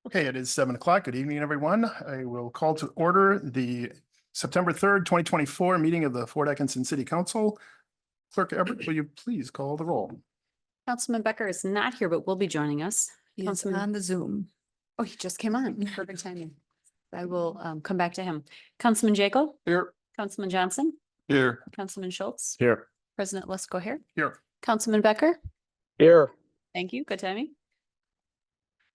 Okay, it is 7 o'clock. Good evening, everyone. I will call to order the September 3rd, 2024 meeting of the Fort Atkinson City Council. Clerk Everett, will you please call the roll? Councilman Becker is not here, but will be joining us. He is Councilman- on the Zoom. Oh, he just came on. Perfect timing. I will come back to him. Councilman Jaco, Here. Councilman Johnson, Here. Councilman Schultz, Here. President Lesko here, Here. Councilman Becker. Here. Thank you. Good timing.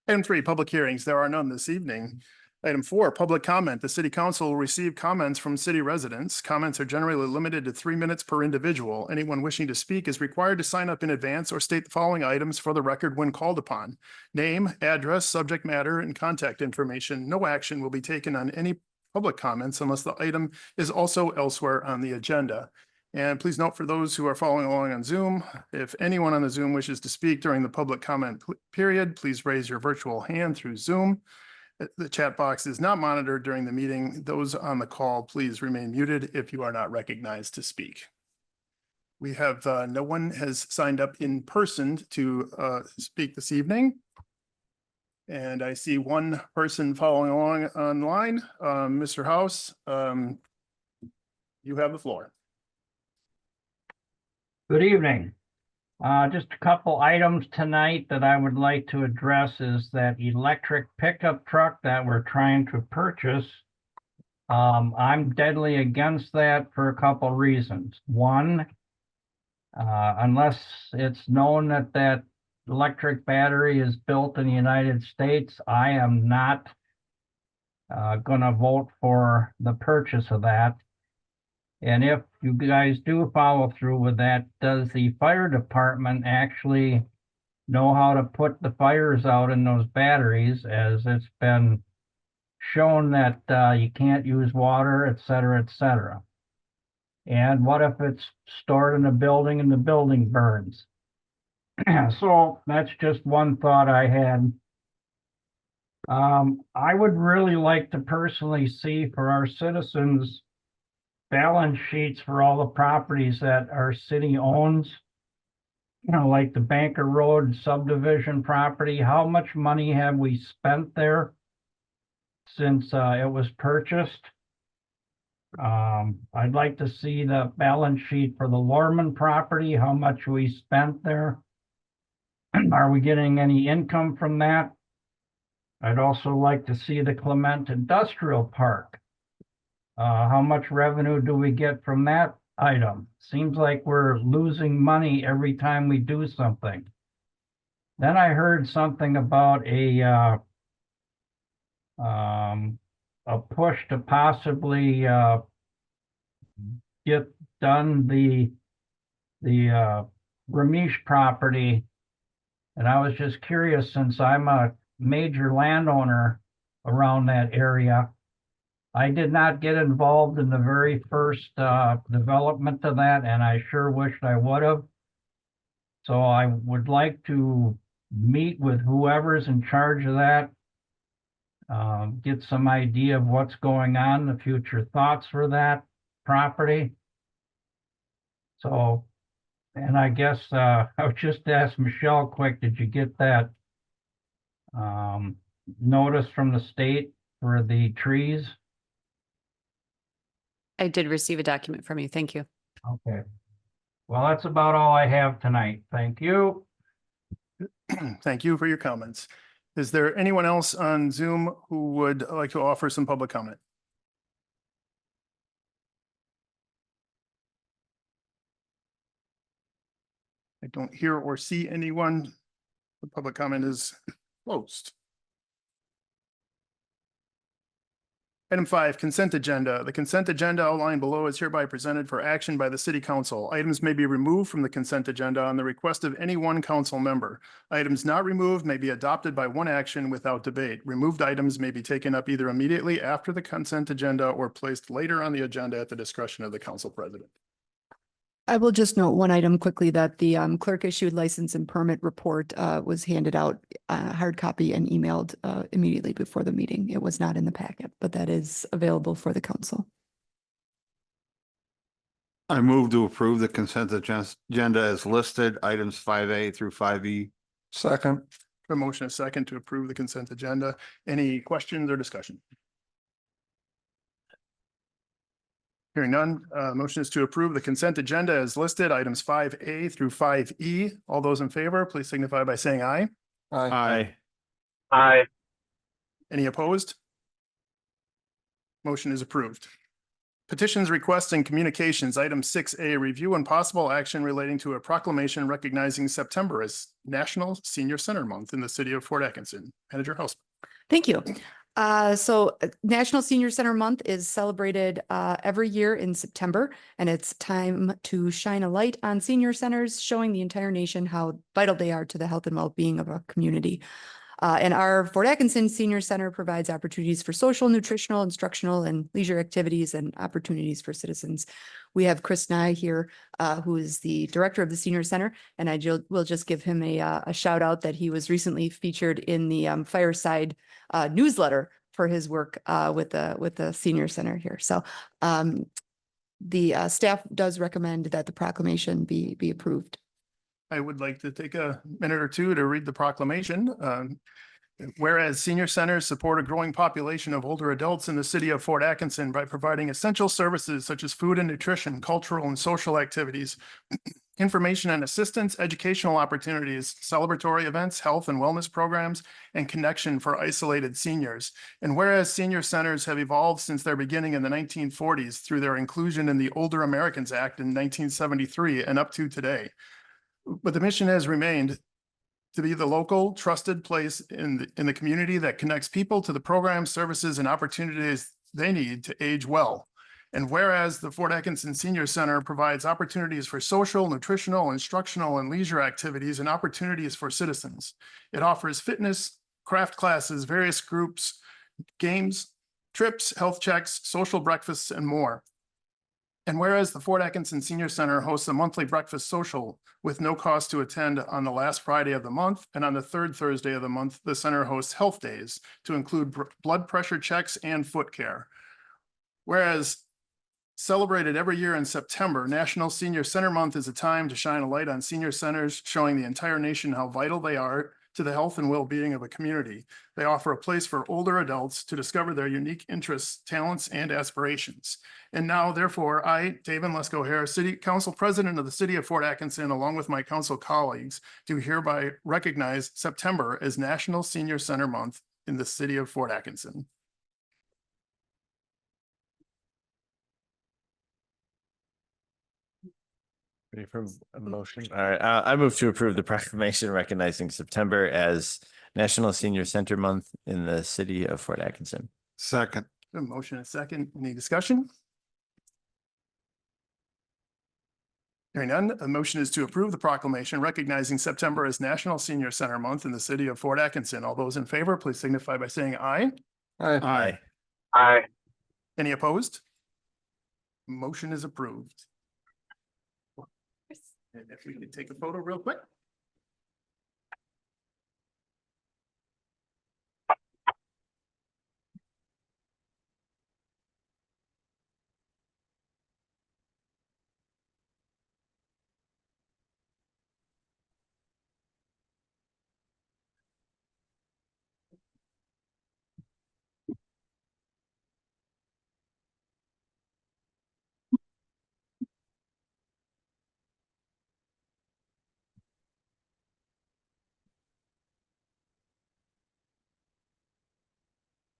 Item 3, public hearings. There are none this evening. Item 4, public comment. The city council will receive comments from city residents. Comments are generally limited to 3 minutes per individual. Anyone wishing to speak is required to sign up in advance or state the following items for the record when called upon: name, address, subject matter, and contact information. No action will be taken on any public comments unless the item is also elsewhere on the agenda. And please note, for those who are following along on Zoom, if anyone on the Zoom wishes to speak during the public comment period, please raise your virtual hand through Zoom. The chat box is not monitored during the meeting. Those on the call, please remain muted if you are not recognized to speak. We have no one has signed up in person to speak this evening. And I see one person following along online. Mr. House, you have the floor. Good evening. Just a couple items tonight that I would like to address is that electric pickup truck that we're trying to purchase. I'm deadly against that for a couple reasons. One, unless it's known that that electric battery is built in the United States, I am not gonna vote for the purchase of that. And if you guys do follow through with that, does the fire department actually know how to put the fires out in those batteries, as it's been shown that you can't use water, et cetera, et cetera? And what if it's stored in a building and the building burns? So that's just one thought I had. I would really like to personally see for our citizens balance sheets for all the properties that our city owns. You know, like the Banker Road subdivision property. How much money have we spent there since it was purchased? I'd like to see the balance sheet for the Lorman property, how much we spent there. Are we getting any income from that? I'd also like to see the Clement Industrial Park. How much revenue do we get from that item? Seems like we're losing money every time we do something. Then I heard something about a push to possibly get done the Ramesh property. And I was just curious, since I'm a major landowner around that area, I did not get involved in the very first development of that, and I sure wished I would have. So I would like to meet with whoever's in charge of that, get some idea of what's going on, the future thoughts for that property. So, and I guess I would just ask Michelle quick, did you get that notice from the state for the trees? I did receive a document from you. Thank you. Okay. Well, that's about all I have tonight. Thank you. Thank you for your comments. Is there anyone else on Zoom who would like to offer some public comment? I don't hear or see anyone. The public comment is closed. Item 5, consent agenda. The consent agenda outlined below is hereby presented for action by the city council. Items may be removed from the consent agenda on the request of any one council member. Items not removed may be adopted by one action without debate. Removed items may be taken up either immediately after the consent agenda or placed later on the agenda at the discretion of the council president. I will just note one item quickly, that the clerk issued license and permit report was handed out hard copy and emailed immediately before the meeting. It was not in the packet, but that is available for the council. I move to approve the consent agenda as listed, items 5A through 5E. Second. A motion is second to approve the consent agenda. Any questions or discussion? Hearing none, motion is to approve the consent agenda as listed, items 5A through 5E. All those in favor, please signify by saying aye. Aye. Aye. Any opposed? Motion is approved. Petitions, requests, and communications, item 6A, review and possible action relating to a proclamation recognizing September as National Senior Center Month in the city of Fort Atkinson. Manager House. Thank you. National Senior Center Month is celebrated every year in September, and it's time to shine a light on senior centers, showing the entire nation how vital they are to the health and well-being of our community. And our Fort Atkinson Senior Center provides opportunities for social, nutritional, instructional, and leisure activities and opportunities for citizens. We have Chris Nye here, who is the director of the Senior Center, and will just give him a shout out that he was recently featured in the Fireside newsletter for his work with the Senior Center here. So the staff does recommend that the proclamation be approved. I would like to take a minute or two to read the proclamation. Whereas senior centers support a growing population of older adults in the city of Fort Atkinson by providing essential services such as food and nutrition, cultural and social activities, information and assistance, educational opportunities, celebratory events, health and wellness programs, and connection for isolated seniors. And whereas senior centers have evolved since their beginning in the 1940s through their inclusion in the Older Americans Act in 1973 and up to today. But the mission has remained to be the local trusted place in the community that connects people to the programs, services, and opportunities they need to age well. And whereas the Fort Atkinson Senior Center provides opportunities for social, nutritional, instructional, and leisure activities and opportunities for citizens. It offers fitness, craft classes, various groups, games, trips, health checks, social breakfasts, and more. And whereas the Fort Atkinson Senior Center hosts a monthly breakfast social with no cost to attend on the last Friday of the month, and on the third Thursday of the month, the center hosts health days to include blood pressure checks and foot care. Whereas celebrated every year in September, National Senior Center Month is a time to shine a light on senior centers, showing the entire nation how vital they are to the health and well-being of a community. They offer a place for older adults to discover their unique interests, talents, and aspirations. And now, therefore, I, David Lesko-Hare, City Council President of the City of Fort Atkinson, along with my council colleagues, do hereby recognize September as National Senior Center Month in the City of Fort Atkinson. Ready for a motion? All right, I move to approve the proclamation recognizing September as National Senior Center Month in the city of Fort Atkinson. Second. A motion and a second. Any discussion? Hearing none, a motion is to approve the proclamation recognizing September as National Senior Center Month in the city of Fort Atkinson. All those in favor, please signify by saying aye. Aye. Aye. Any opposed? Motion is approved. And if we could take a photo real quick.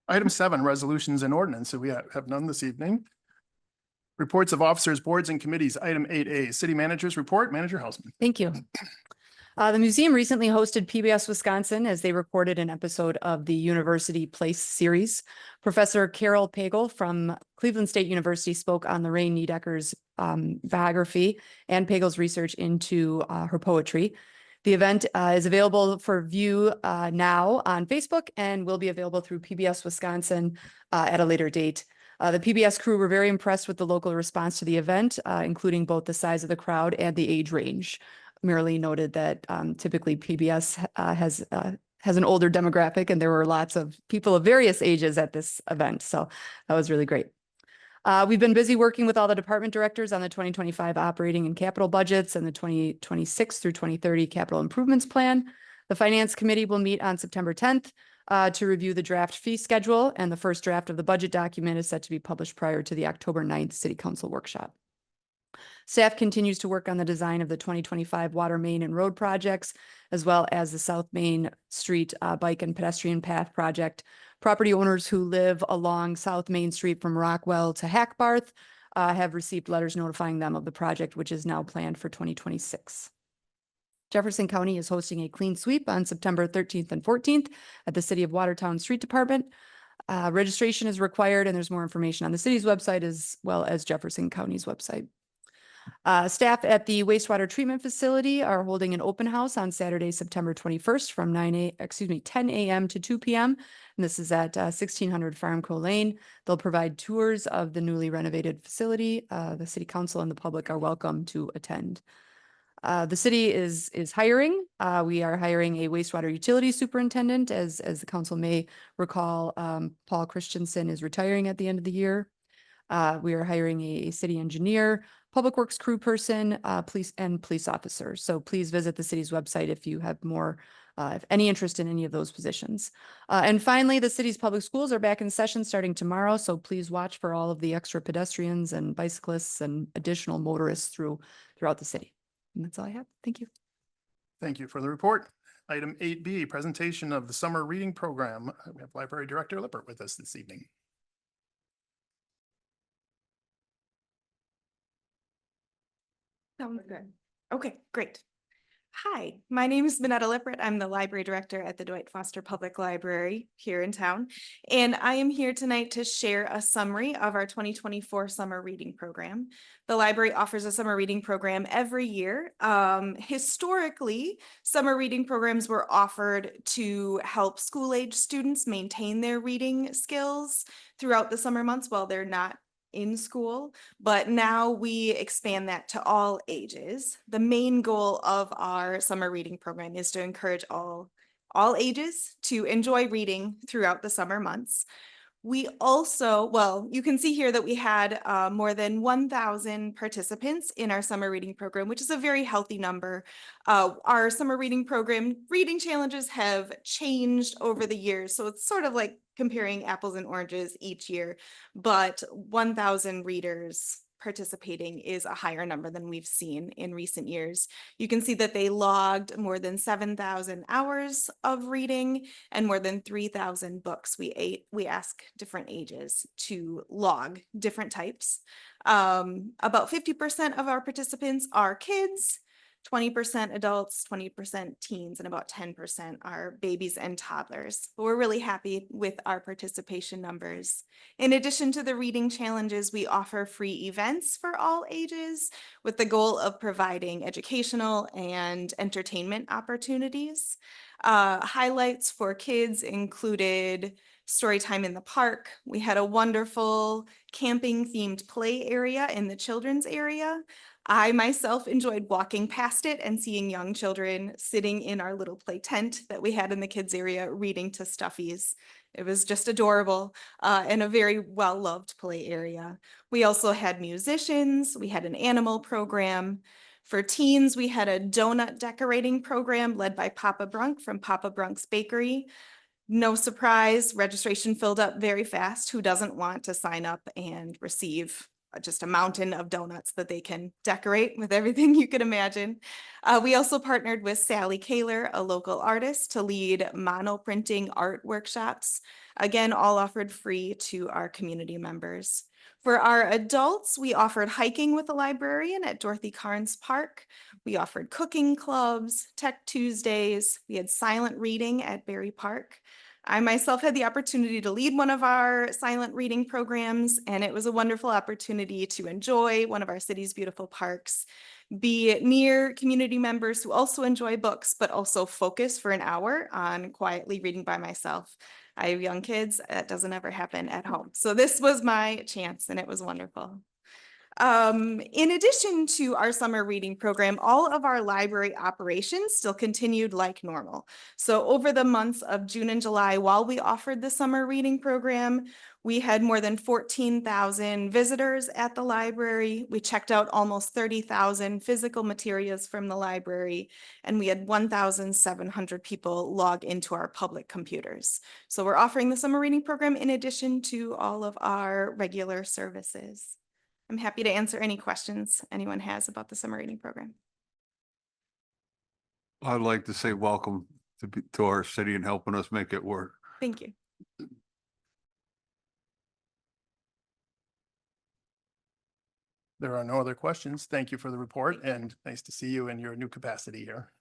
Item 7, resolutions and ordinance. So we have none this evening. Reports of officers, boards, and committees. Item 8A, City Manager's Report. Manager Hausman. Thank you. The museum recently hosted PBS Wisconsin as they recorded an episode of the University Place series. Professor Carol Pagel from Cleveland State University spoke on Lorraine Niedecker's biography and Pagel's research into her poetry. The event is available for view now on Facebook and will be available through PBS Wisconsin at a later date. The PBS crew were very impressed with the local response to the event, including both the size of the crowd and the age range. Merely noted that typically PBS has an older demographic, and there were lots of people of various ages at this event. So that was really great. We've been busy working with all the department directors on the 2025 operating and capital budgets and the 2026 through 2030 capital improvements plan. The Finance Committee will meet on September 10th to review the draft fee schedule, and the first draft of the budget document is set to be published prior to the October 9th City Council workshop. Staff continues to work on the design of the 2025 water main and road projects, as well as the South Main Street bike and pedestrian path project. Property owners who live along South Main Street from Rockwell to Hackbarth have received letters notifying them of the project, which is now planned for 2026. Jefferson County is hosting a clean sweep on September 13th and 14th at the City of Watertown Street Department. Registration is required, and there's more information on the city's website as well as Jefferson County's website. Staff at the wastewater treatment facility are holding an open house on Saturday, September 21st from 10 a.m. to 2 p.m. And this is at 1600 Farmco Lane. They'll provide tours of the newly renovated facility. The city council and the public are welcome to attend. The city is hiring. We are hiring a wastewater utility superintendent. As the council may recall, Paul Christensen is retiring at the end of the year. We are hiring a city engineer, public works crew person, police officer. So please visit the city's website if you have more, if any interest in any of those positions. And finally, the city's public schools are back in session starting tomorrow. So please watch for all of the extra pedestrians and bicyclists and additional motorists throughout the city. And that's all I have. Thank you. Thank you for the report. Item 8B, presentation of the summer reading program. We have Library Director Lippert with us this evening. Sounds good. Okay, great. Hi, my name is Minetta Lippert. I'm the library director at the Dwight Foster Public Library here in town. And I am here tonight to share a summary of our 2024 summer reading program. The library offers a summer reading program every year. Historically, summer reading programs were offered to help school-age students maintain their reading skills throughout the summer months while they're not in school, but now we expand that to all ages. The main goal of our summer reading program is to encourage all ages to enjoy reading throughout the summer months. We also, well, you can see here that we had more than 1,000 participants in our summer reading program, which is a very healthy number. Our summer reading program reading challenges have changed over the years, so it's sort of like comparing apples and oranges each year, but 1,000 readers participating is a higher number than we've seen in recent years. You can see that they logged more than 7,000 hours of reading and more than 3,000 books. We ask different ages to log different types. About 50% of our participants are kids, 20% adults, 20% teens, and about 10% are babies and toddlers. But we're really happy with our participation numbers. In addition to the reading challenges, we offer free events for all ages with the goal of providing educational and entertainment opportunities. Highlights for kids included story time in the park. We had a wonderful camping themed play area in the children's area. I myself enjoyed walking past it and seeing young children sitting in our little play tent that we had in the kids area reading to stuffies. It was just adorable and a very well-loved play area. We also had musicians. We had an animal program. For teens, we had a donut decorating program led by Papa Brunk from Papa Brunk's Bakery. No surprise, registration filled up very fast. Who doesn't want to sign up and receive just a mountain of donuts that they can decorate with everything you could imagine? We also partnered with Sally Kaler, a local artist, to lead mono printing art workshops. Again, all offered free to our community members. For our adults, we offered hiking with a librarian at Dorothy Carnes Park. We offered cooking clubs, Tech Tuesdays. We had silent reading at Berry Park. I myself had the opportunity to lead one of our silent reading programs, and it was a wonderful opportunity to enjoy one of our city's beautiful parks, be near community members who also enjoy books, but also focus for an hour on quietly reading by myself. I have young kids. That doesn't ever happen at home. So this was my chance, and it was wonderful. In addition to our summer reading program, all of our library operations still continued like normal. So over the months of June and July, while we offered the summer reading program, we had more than 14,000 visitors at the library. We checked out almost 30,000 physical materials from the library, and we had 1,700 people log into our public computers. So we're offering the summer reading program in addition to all of our regular services. I'm happy to answer any questions anyone has about the summer reading program. I'd like to say welcome to our city and helping us make it work. Thank you. There are no other questions. Thank you for the report and nice to see you in your new capacity here.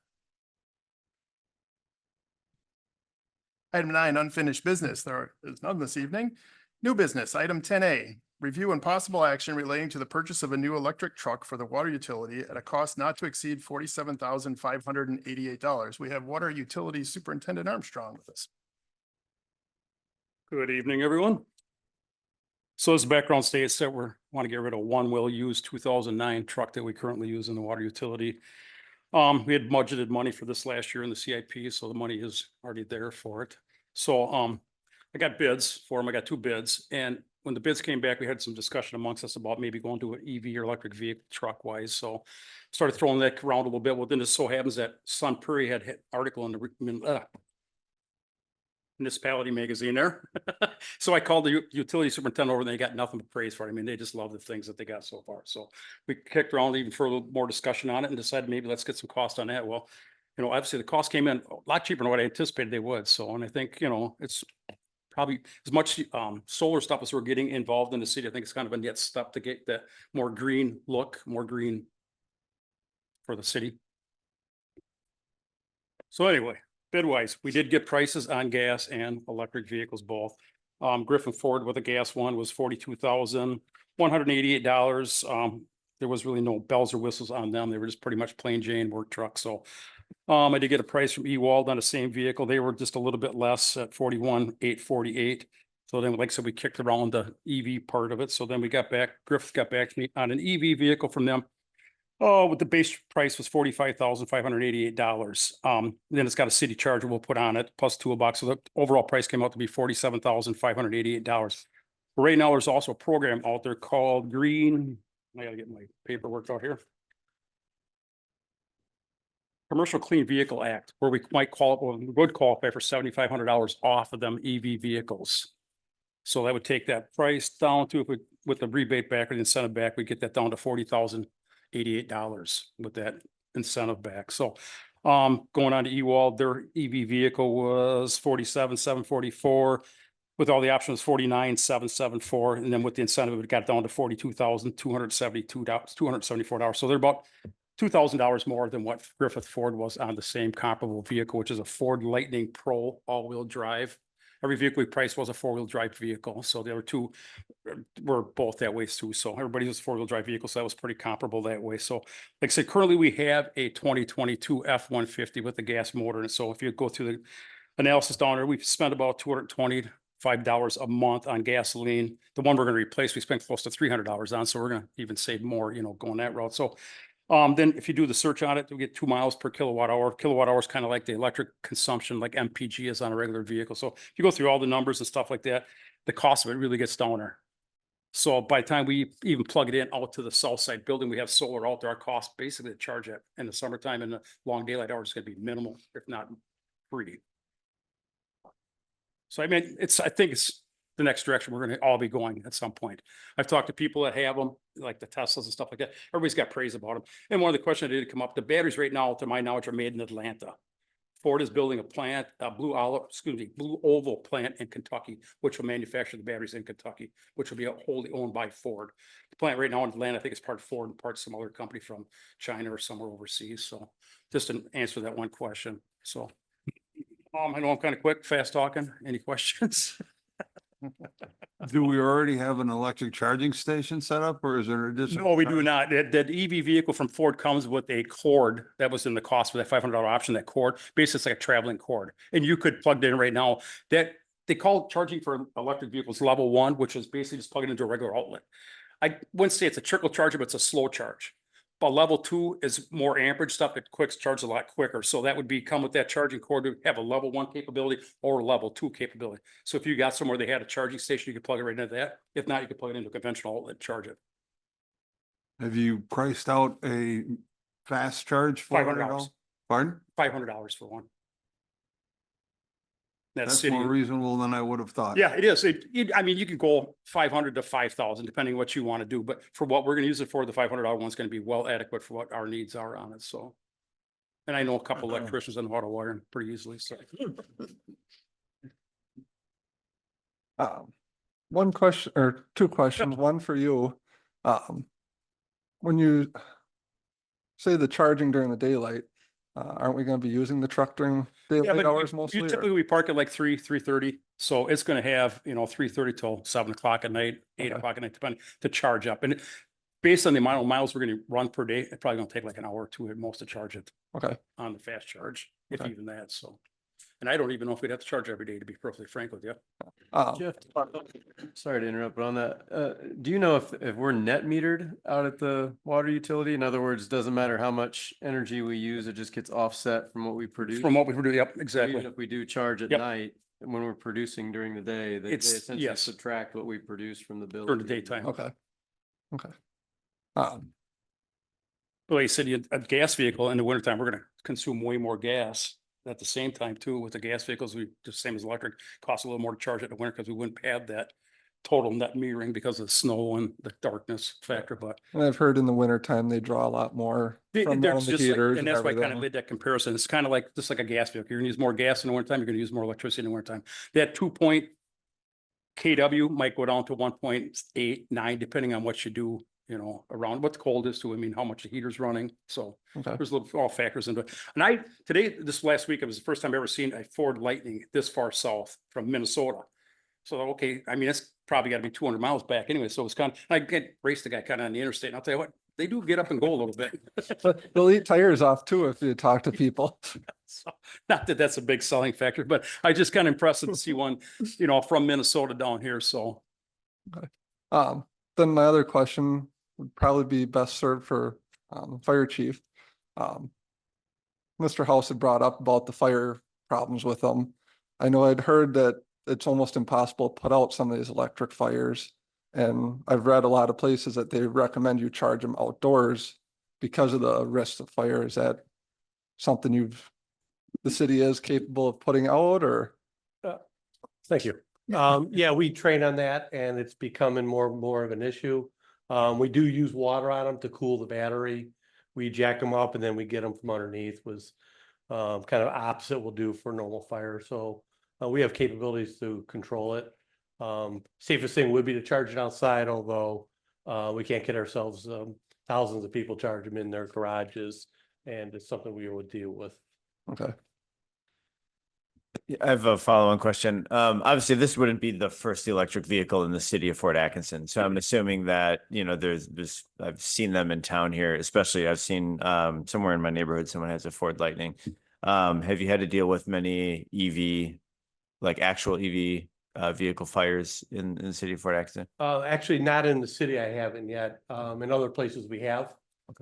Item 9, unfinished business. There is none this evening. New business, item 10A, review and possible action relating to the purchase of a new electric truck for the water utility at a cost not to exceed $47,588. We have Water Utility Superintendent Armstrong with us. Good evening, everyone. So as background states that we want to get rid of one well-used 2009 truck that we currently use in the water utility. We had budgeted money for this last year in the CIP, so the money is already there for it. So I got bids for them. I got 2 bids, and when the bids came back, we had some discussion amongst us about maybe going to an EV or electric vehicle truck wise. So started throwing that around a little bit. Well, then it so happens that Sun Prairie had an article in the municipality magazine there. So I called the utility superintendent over and they got nothing but praise for it. I mean, they just love the things that they got so far. So we kicked around even for a little more discussion on it and decided maybe let's get some cost on that. Well, you know, obviously the cost came in a lot cheaper than what I anticipated they would. So, and I think, you know, it's probably as much solar stuff as we're getting involved in the city. I think it's kind of a net step to get that more green look, more green for the city. So anyway, bid wise, we did get prices on gas and electric vehicles both. Griffin Ford with a gas one was $42,188. There was really no bells or whistles on them. They were just pretty much plain Jane work trucks. So I did get a price from Ewald on the same vehicle. They were just a little bit less at $41,848. So then, like I said, we kicked around the EV part of it. So then we got back, Griffith got back to me on an EV vehicle from them. Oh, with the base price was $45,588. Then it's got a city charger we'll put on it plus toolbox. So the overall price came out to be $47,588. Right now, there's also a program out there called Green. I gotta get my paperwork out here. Commercial Clean Vehicle Act, where we might we would qualify for $7,500 off of them EV vehicles. So that would take that price down to, if we, with the rebate back or the incentive back, we get that down to $40,088 with that incentive back. So going on to Ewald, their EV vehicle was $47,744. With all the options, $49,774, and then with the incentive, it got down to $42,274. So they're about $2,000 more than what Griffith Ford was on the same comparable vehicle, which is a Ford Lightning Pro all-wheel drive. Every vehicle we priced was a 4-wheel drive vehicle. So the other two were both that way too. So everybody was a 4-wheel drive vehicle. So that was pretty comparable that way. So like I said, currently we have a 2022 F-150 with the gas motor. And so if you go through the analysis down there, we've spent about $225 a month on gasoline. The one we're going to replace, we spent close to $300 on. So we're going to even save more, you know, going that route. So then if you do the search on it, we get 2 miles per kilowatt hour. Kilowatt hour is kind of like the electric consumption, like MPG is on a regular vehicle. So if you go through all the numbers and stuff like that, the cost of it really gets down there. So by the time we even plug it in out to the south side building, we have solar out there. Our cost basically to charge it in the summertime and the long daylight hours is going to be minimal, if not free. So I mean, I think it's the next direction we're going to all be going at some point. I've talked to people that have them, like the Teslas and stuff like that. Everybody's got praise about them. And one of the questions that did come up, the batteries right now, to my knowledge, are made in Atlanta. Ford is building a plant, a Blue Oval plant in Kentucky, which will manufacture the batteries in Kentucky, which will be wholly owned by Ford. The plant right now in Atlanta, I think it's part Ford and part some other company from China or somewhere overseas. So just to answer that one question. So I know I'm kind of quick, fast talking. Any questions? Do we already have an electric charging station set up or is there additional? No, we do not. That EV vehicle from Ford comes with a cord that was in the cost for that $500 option, that cord. Basically, it's like a traveling cord. And you could plug it in right now. That they call charging for electric vehicles level 1, which is basically just plugging into a regular outlet. I wouldn't say it's a trickle charger, but it's a slow charge. But level 2 is more amperage stuff. It quick charges a lot quicker. So that would be come with that charging cord to have a level 1 capability or level 2 capability. So if you got somewhere they had a charging station, you could plug it right into that. If not, you could plug it into a conventional outlet, charge it. Have you priced out a fast charge for it at $500. all? Pardon? $500 for one. That's That's city. more reasonable than I would have thought. Yeah, it is. I mean, you could go 500 to 5,000, depending what you want to do, but for what we're going to use it for, the $500 one's going to be well adequate for what our needs are on it, so. And I know a couple electricians and auto wiring pretty easily, so. One question or two questions, one for you. When you say the charging during the daylight, aren't we gonna be using the truck during Yeah, daylight but hours you mostly? or- typically, we park at like 3:30, so it's going to have, 3:30 till 7 o'clock at night, 8 Okay. o'clock at night, depending, to charge up. And based on the amount of miles we're going to run per day, it's probably going to take like an hour or two at most to charge it Okay, on the fast charge, if Okay. even that, so. And I don't even know if we'd have to charge every day, to be perfectly frank with you. Jeff, sorry to interrupt, but on that, do you know if we're net metered out at the water utility? In other words, doesn't matter how much energy we use, it just gets offset from what we produce? From what we do, yep, So exactly. Even if we do charge at Yep. night, and when we're producing during the day, they It's- essentially yes. subtract what we produce from the bill. During the daytime. okay. Okay. Um, But like I said, a gas vehicle in the wintertime, we're gonna consume way more gas. At the same time too, with the gas vehicles, we just same as electric, costs a little more to charge it in the winter because we wouldn't have that total net metering because of the snow and the darkness factor, but. and I've heard in the winter time they draw a lot more from There's running the just like- heaters And and that's why I kind of everything. made that comparison. It's kind of like, just like a gas vehicle. You're gonna use more gas in the wintertime, you're gonna use more electricity in the wintertime. That 2 kW might go down to 1.89, depending on what you do, around what the cold is too. I mean, how much the heater's running. So Okay, there's all factors into it. And this last week, it was the first time I ever seen a Ford Lightning this far south from Minnesota. So, okay, I mean, it's probably gotta be 200 miles back anyway. So it's I get raced the guy kind of on the interstate. And I'll tell you what, they do get up and go a little bit. but they'll eat tires off too if you talk to people. So, not that that's a big selling factor, but I just kind of impressed to see one, from Minnesota down here. So. Then my other question would probably be best served for fire chief. Mr. House had brought up about the fire problems with them. I know I'd heard that it's almost impossible to put out some of these electric fires. And I've read a lot of places that they recommend you charge them outdoors because of the risks of fire. Is that something the city is capable of putting out, or? Thank you. Yeah, we train on that and it's becoming more and more of an issue. We do use water on them to cool the battery. We jack them up and then we get them from underneath was kind of opposite we'll do for normal fire. So we have capabilities to control it. Safest thing would be to charge it outside, although we can't get ourselves thousands of people charge them in their garages, and it's something we would deal with. Okay. I have a follow-on question. Obviously, this wouldn't be the first electric vehicle in the city of Fort Atkinson. So I'm assuming that, there's I've seen them in town here, especially I've seen somewhere in my neighborhood, someone has a Ford Lightning. Have you had to deal with many actual EV vehicle fires in the city of Fort Atkinson? Actually, not in the city, I haven't yet. In other places we have,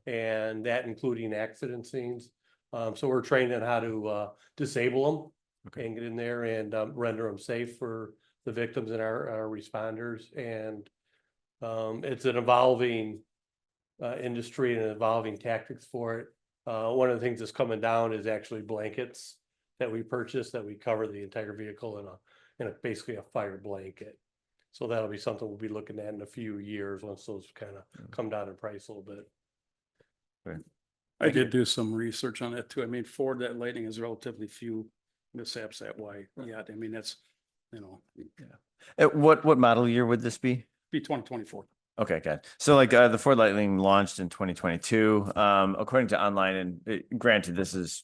and that including accident scenes. So we're trained on how to disable them. Okay. And get in there and render them safe for the victims and our responders. And it's an evolving industry and evolving tactics for it. One of the things that's coming down is actually blankets that we purchase that we cover the entire vehicle in basically a fire blanket. So that'll be something we'll be looking at in a few years once those kind of come down in price a little bit. I did do some research on that too. I mean, Ford, that Lightning is relatively few mishaps that way. Yeah, I mean, that's, What model year would this be? be 2024. Okay, good. So the Ford Lightning launched in 2022. According to online, and granted, this is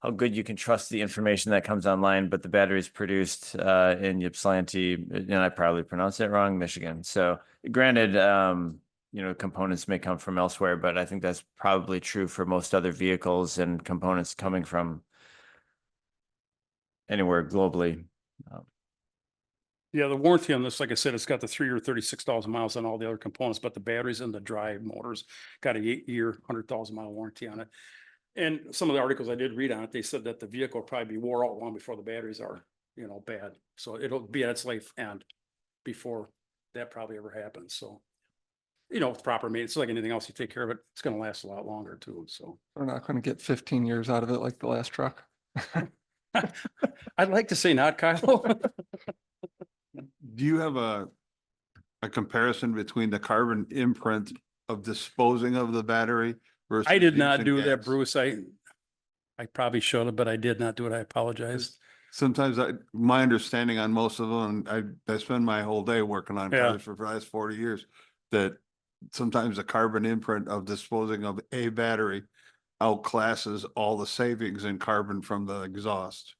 how good you can trust the information that comes online, but the battery is produced in Ypsilanti, and I probably pronounced it wrong, Michigan. So granted, components may come from elsewhere, but I think that's probably true for most other vehicles and components coming from anywhere globally. Yeah, the warranty on this, like I said, it's got the 3 year, 36,000 miles on all the other components, but the batteries and the drive motors got a 8 year, 100,000 mile warranty on it. And some of the articles I did read on it, they said that the vehicle will probably be wore out long before the batteries are, bad. So it'll be at its life end before that probably ever happens. So, with proper maintenance, like anything else, you take care of it, it's gonna last a lot longer too, so. We're not going to get 15 years out of it like the last truck. I'd like to say not, Kyle. Do you have a comparison between the carbon imprint of disposing of the battery versus? I did not using do that, gas? Bruce. I probably should have, but I did not do it. I apologize. Sometimes my understanding on most of them, I spend my whole day working on Yeah. cars for the last 40 years, that sometimes the carbon imprint of disposing of a battery outclasses all the savings in carbon from the exhaust.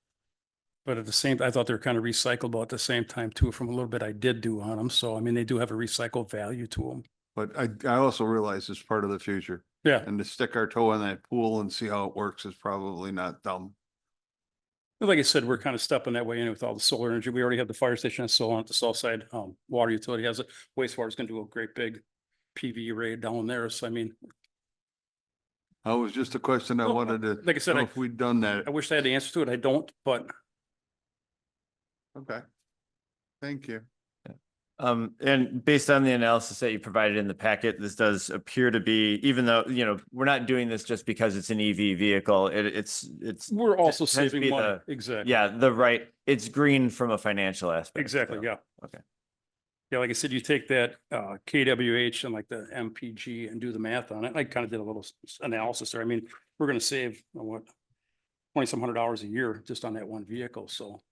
But at the same, I thought they were kind of recyclable at the same time too, from a little bit I did do on them. So, I mean, they do have a recycle value to them. But I also realize it's part of the future. Yeah. And to stick our toe in that pool and see how it works is probably not dumb. Like I said, we're kind of stepping that way in with all the solar energy. We already have the fire station that's solar on the south side. Water utility has it. Wastewater is going to do a great big PV array down there. So, I mean, That was just a question I No, wanted to. like I said, know I- if we'd done that. I wish I had the answer to it. I don't, but Okay. Thank you. And based on the analysis that you provided in the packet, this does appear to be, even though, we're not doing this just because it's an EV vehicle. It's we're also tends to saving be money. Exactly. yeah, it's green from a financial aspect. Exactly. so, Yeah. Okay. Yeah, like I said, you take that KWH and like the MPG and do the math on it. I kind of did a little analysis there. I mean, we're going to save what, $20-some $100 a year just on that one vehicle. So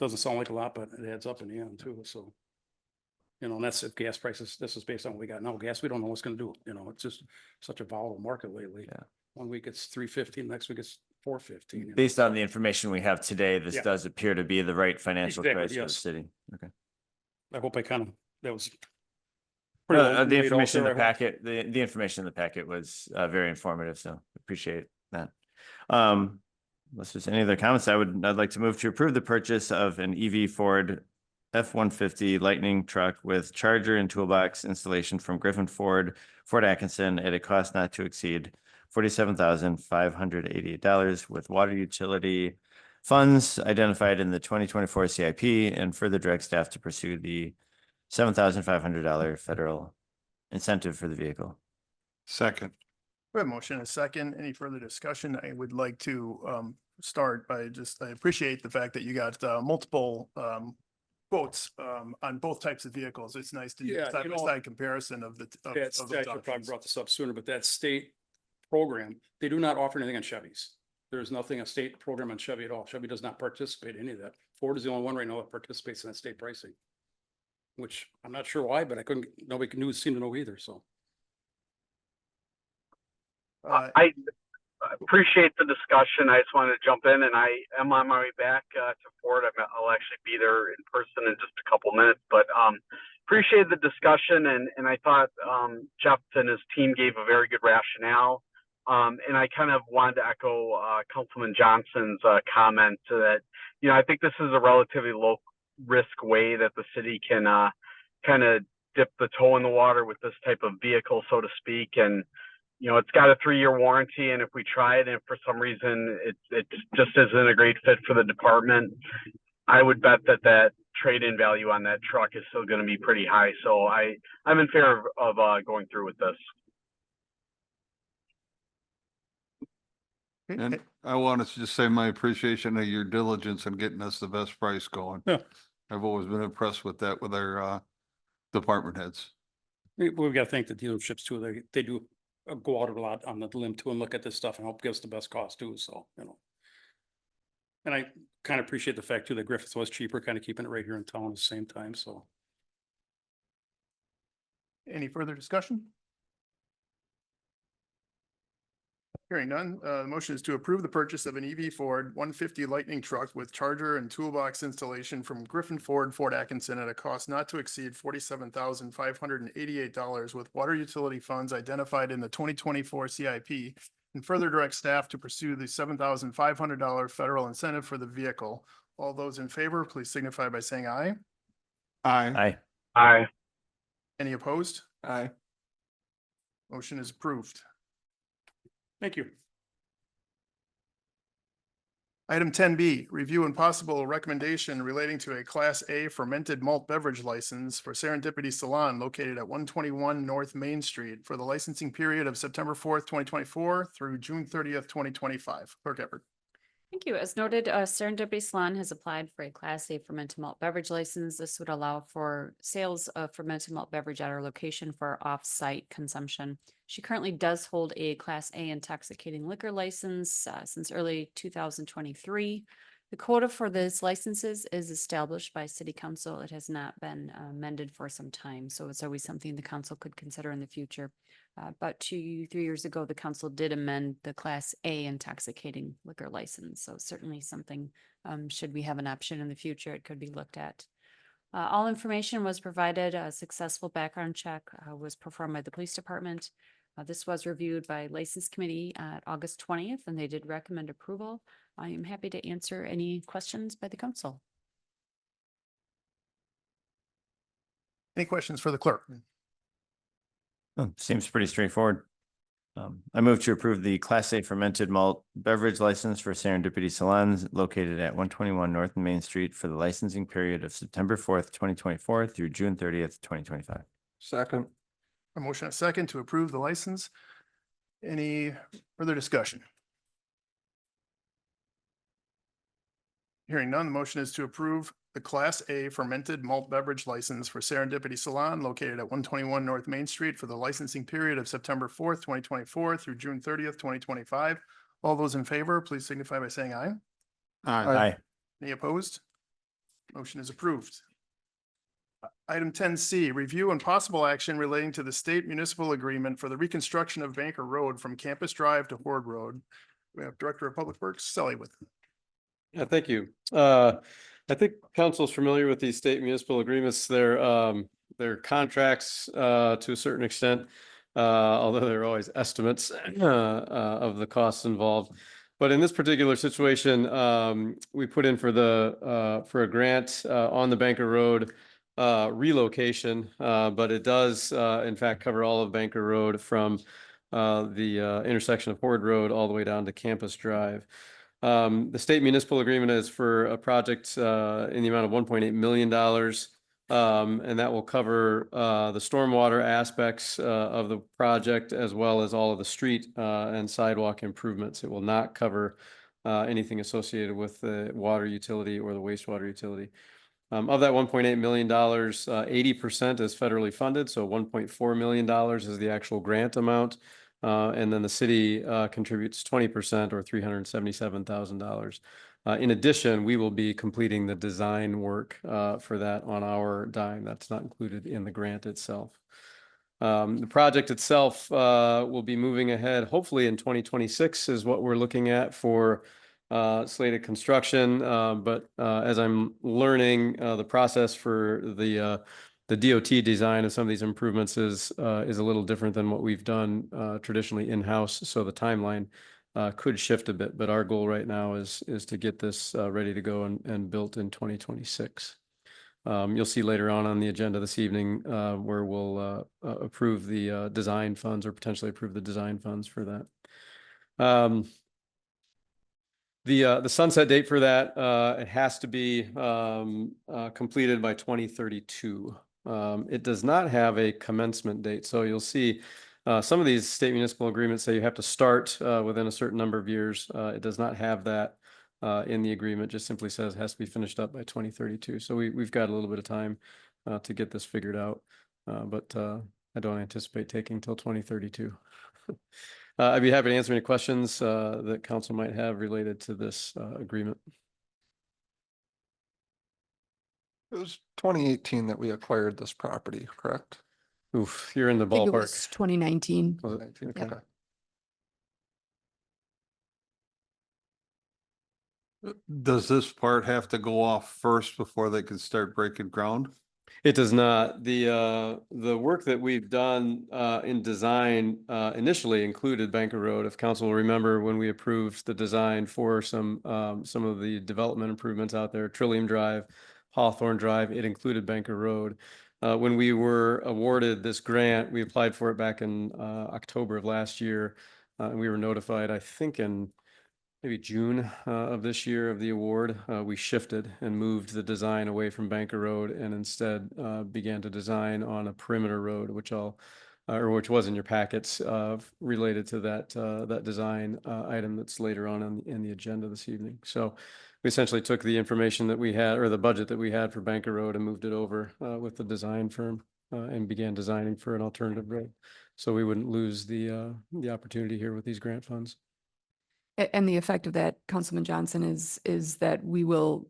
doesn't sound like a lot, but it adds up in the end too. So, and that's if gas prices, this is based on what we got now. Gas, we don't know what's going to do. It's just such a volatile market lately. Yeah. 1 week it's 3.15, next week it's 4.15. Based on the information we have today, this Yeah. does appear to be the right financial Exactly, choice for the yes. city. Okay. I hope that was. No, pretty well the laid out information in there, the I hope. packet, the information in the packet was very informative, so appreciate that. Unless there's any other comments, I'd like to move to approve the purchase of an EV Ford F-150 Lightning truck with charger and toolbox installation from Griffin Ford Atkinson at a cost not to exceed $47,588 with water utility funds identified in the 2024 CIP, and further direct staff to pursue the $7,500 federal incentive for the vehicle. Second. We have a motion and a second. Any further discussion? I would like to start by I appreciate the fact that you got multiple quotes on both types of vehicles. It's nice to do Yeah, side by side comparison of That those I should probably options. brought this up sooner, but that state program, they do not offer anything on Chevys. There's nothing, a state program on Chevy at all. Chevy does not participate in any of that. Ford is the only one right now that participates in that state pricing. Which I'm not sure why, but nobody seemed to know either, so. I appreciate the discussion. I just wanted to jump in, and I am on my way back to Ford. I'll actually be there in person in just a couple minutes, but appreciate the discussion, and I thought Jeff and his team gave a very good rationale. And I kind of wanted to echo Councilman Johnson's comment that, I think this is a relatively low risk way that the city can kind of dip the toe in the water with this type of vehicle, so to speak. And it's got a 3-year warranty, and if we try it and if for some reason it just isn't a great fit for the department, I would bet that trade-in value on that truck is still going to be pretty high. So I'm in favor of going through with this. And I want to just say my appreciation of your diligence in getting us the best price going. Yeah. I've always been impressed with that with our department heads. We've got to thank the dealerships too. They do go out a lot on the limb too and look at this stuff and help give us the best cost too. So, and I kind of appreciate the fact too that Griffith was cheaper, kind of keeping it right here in town at the same time. So. Any further discussion? Hearing none, the motion is to approve the purchase of an EV Ford 150 Lightning truck with charger and toolbox installation from Griffin Ford Atkinson at a cost not to exceed $47,588 with water utility funds identified in the 2024 CIP, and further direct staff to pursue the $7,500 federal incentive for the vehicle. All those in favor, please signify by saying aye. Aye. Aye. Aye. Any opposed? Aye. Motion is approved. Thank you. Item 10B, review and possible recommendation relating to a Class A fermented malt beverage license for Serendipity Salon located at 121 North Main Street for the licensing period of September 4th, 2024 through June 30th, 2025. Clerk Everett. Thank you. As noted, Serendipity Salon has applied for a Class A fermented malt beverage license. This would allow for sales of fermented malt beverage at our location for off-site consumption. She currently does hold a Class A intoxicating liquor license since early 2023. The quota for this licenses is established by City Council. It has not been amended for some time, so it's always something the council could consider in the future. About 2, 3 years ago, the council did amend the Class A intoxicating liquor license. So certainly something, should we have an option in the future, it could be looked at. All information was provided. A successful background check was performed by the police department. This was reviewed by License Committee at August 20th, and they did recommend approval. I am happy to answer any questions by the council. Any questions for the clerk? Seems pretty straightforward. I move to approve the Class A fermented malt beverage license for Serendipity Salons located at 121 North Main Street for the licensing period of September 4th, 2024 through June 30th, 2025. Second. A motion and a second to approve the license. Any further discussion? Hearing none, the motion is to approve the Class A fermented malt beverage license for Serendipity Salon located at 121 North Main Street for the licensing period of September 4th, 2024 through June 30th, 2025. All those in favor, please signify by saying aye. Aye. Aye. Any opposed? Motion is approved. Item 10C, review and possible action relating to the state municipal agreement for the reconstruction of Banker Road from Campus Drive to Horde Road. We have Director of Public Works, Sally with. Yeah, thank you. I think council is familiar with these state municipal agreements. They're contracts to a certain extent, although they're always estimates of the costs involved. But in this particular situation, we put in for a grant on the Banker Road relocation, but it does in fact cover all of Banker Road from the intersection of Horde Road all the way down to Campus Drive. The state municipal agreement is for a project in the amount of $1.8 million. And that will cover the stormwater aspects of the project as well as all of the street and sidewalk improvements. It will not cover anything associated with the water utility or the wastewater utility. Of that $1.8 million, 80% is federally funded, so $1.4 million is the actual grant amount. And then the city contributes 20% or $377,000. In addition, we will be completing the design work for that on our dime. That's not included in the grant itself. The project itself will be moving ahead, hopefully in 2026 is what we're looking at for slated construction. But as I'm learning, the process for the DOT design of some of these improvements is a little different than what we've done traditionally in-house. So the timeline could shift a bit, but our goal right now is to get this ready to go and built in 2026. You'll see later on the agenda this evening where we'll approve the design funds or potentially approve the design funds for that. The sunset date for that, it has to be completed by 2032. It does not have a commencement date. So you'll see some of these state municipal agreements say you have to start within a certain number of years. It does not have that in the agreement, just simply says it has to be finished up by 2032. So we've got a little bit of time to get this figured out, but I don't anticipate taking till 2032. I'd be happy to answer any questions that council might have related to this agreement. It was 2018 that we acquired this property, correct? Oof, you're in the I think it ballpark. was 2019. Was it? 2019, Okay. Does this part have to go off first before they can start breaking ground? It does not. The work that we've done in design initially included Banker Road. If council will remember when we approved the design for some of the development improvements out there, Trillium Drive, Hawthorne Drive, it included Banker Road. When we were awarded this grant, we applied for it back in October of last year. And we were notified, I think, in maybe June of this year of the award. We shifted and moved the design away from Banker Road and instead began to design on a perimeter road, which was in your packets related to that design item that's later on in the agenda this evening. So we essentially took the information that we had, or the budget that we had for Banker Road, and moved it over with the design firm and began designing for an alternative road. So we wouldn't lose the opportunity here with these grant funds. And the effect of that, Councilman Johnson, is that we will,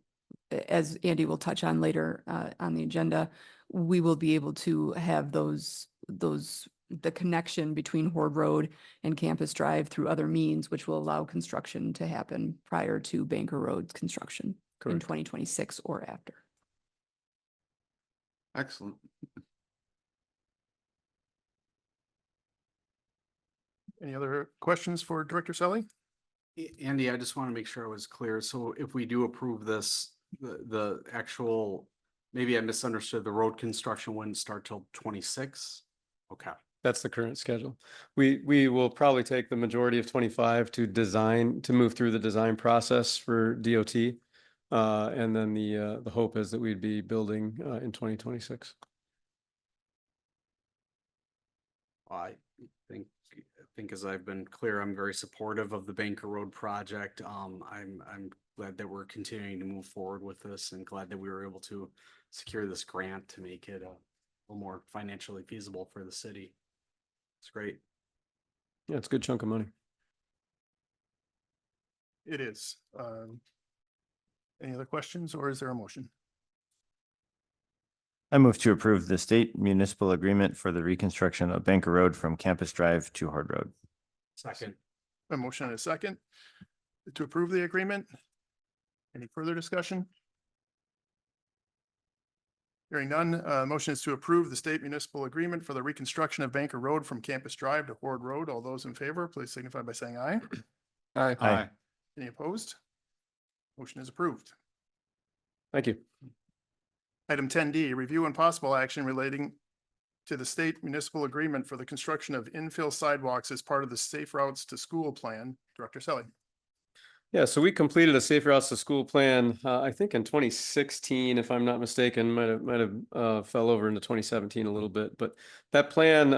as Andy will touch on later on the agenda, we will be able to have the connection between Horde Road and Campus Drive through other means, which will allow construction to happen prior to Banker Road construction in Correct. 2026 or after. Excellent. Any other questions for Director Selly? Andy, I just want to make sure I was clear. So if we do approve this, the actual, maybe I misunderstood, the road construction wouldn't start till 26? Okay. That's the current schedule. We will probably take the majority of 25 to move through the design process for DOT. And then the hope is that we'd be building in 2026. I think as I've been clear, I'm very supportive of the Banker Road project. I'm glad that we're continuing to move forward with this and glad that we were able to secure this grant to make it a little more financially feasible for the city. It's great. Yeah, it's a good chunk of money. It is. Any other questions, or is there a motion? I move to approve the state municipal agreement for the reconstruction of Banker Road from Campus Drive to Horde Road. Second. A motion and a second to approve the agreement. Any further discussion? Hearing none, motion is to approve the state municipal agreement for the reconstruction of Banker Road from Campus Drive to Horde Road. All those in favor, please signify by saying aye. Aye. Aye. Any opposed? Motion is approved. Thank you. Item 10D, review and possible action relating to the state municipal agreement for the construction of infill sidewalks as part of the Safe Routes to School plan. Director Selly. Yeah, so we completed a Safe Routes to School plan, I think in 2016, if I'm not mistaken, might have fell over into 2017 a little bit, but that plan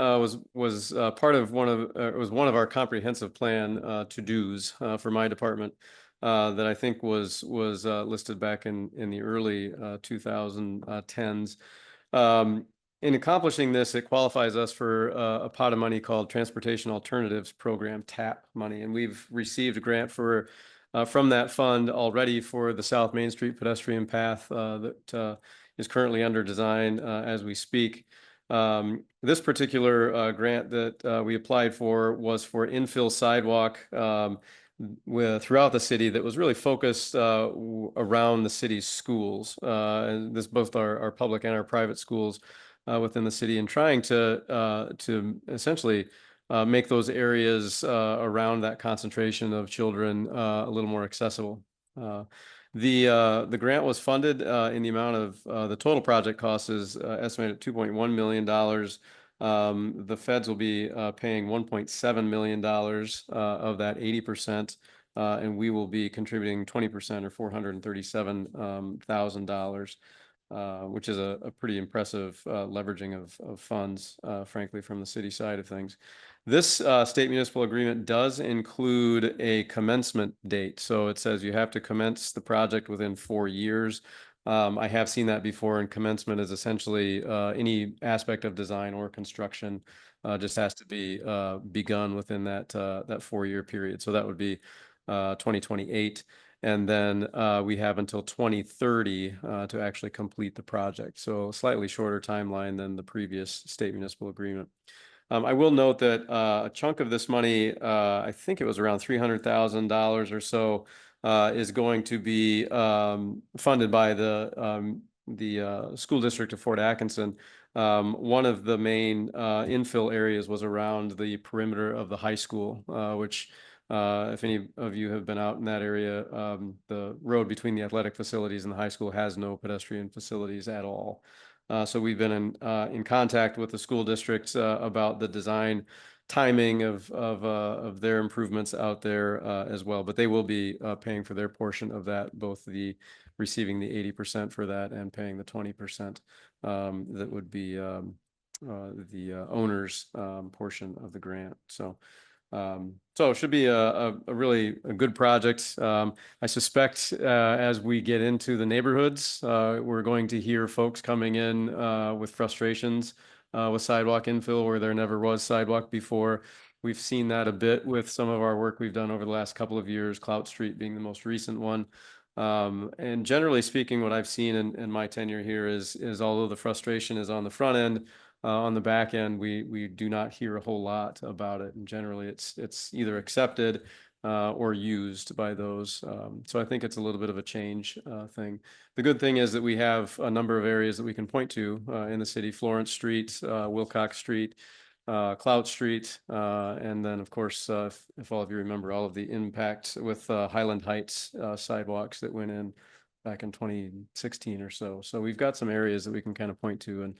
was part of one of our comprehensive plan to-dos for my department that I think was listed back in the early 2010s. In accomplishing this, it qualifies us for a pot of money called Transportation Alternatives Program, TAP money, and we've received a grant from that fund already for the South Main Street pedestrian path that is currently under design as we speak. This particular grant that we applied for was for infill sidewalk throughout the city that was really focused around the city's schools. And this both our public and our private schools within the city, and trying to essentially make those areas around that concentration of children a little more accessible. The grant was funded in the amount of the total project cost is estimated at $2.1 million. The feds will be paying $1.7 million of that 80%, and we will be contributing 20% or $437,000. Which is a pretty impressive leveraging of funds, frankly, from the city side of things. This state municipal agreement does include a commencement date. So it says you have to commence the project within 4 years. I have seen that before, and commencement is essentially any aspect of design or construction just has to be begun within that 4-year period. So that would be 2028. And then we have until 2030 to actually complete the project. So a slightly shorter timeline than the previous state municipal agreement. I will note that a chunk of this money, I think it was around $300,000 or so, is going to be funded by the school district of Fort Atkinson, one of the main infill areas was around the perimeter of the high school, which if any of you have been out in that area, the road between the athletic facilities and the high school has no pedestrian facilities at all. So we've been in contact with the school districts about the design timing of their improvements out there as well, but they will be paying for their portion of that, both the receiving the 80% for that and paying the 20% that would be the owner's portion of the grant. So it should be a really a good project. I suspect as we get into the neighborhoods, we're going to hear folks coming in with frustrations with sidewalk infill where there never was sidewalk before. We've seen that a bit with some of our work we've done over the last couple of years, Clout Street being the most recent one. And generally speaking, what I've seen in my tenure here is although the frustration is on the front end, on the back end, we do not hear a whole lot about it. And generally it's either accepted or used by those. So I think it's a little bit of a change thing. The good thing is that we have a number of areas that we can point to in the city: Florence Street, Wilcox Street, Clout Street, and then of course, if all of you remember all of the impact with Highland Heights sidewalks that went in back in 2016 or so. So we've got some areas that we can kind of point to and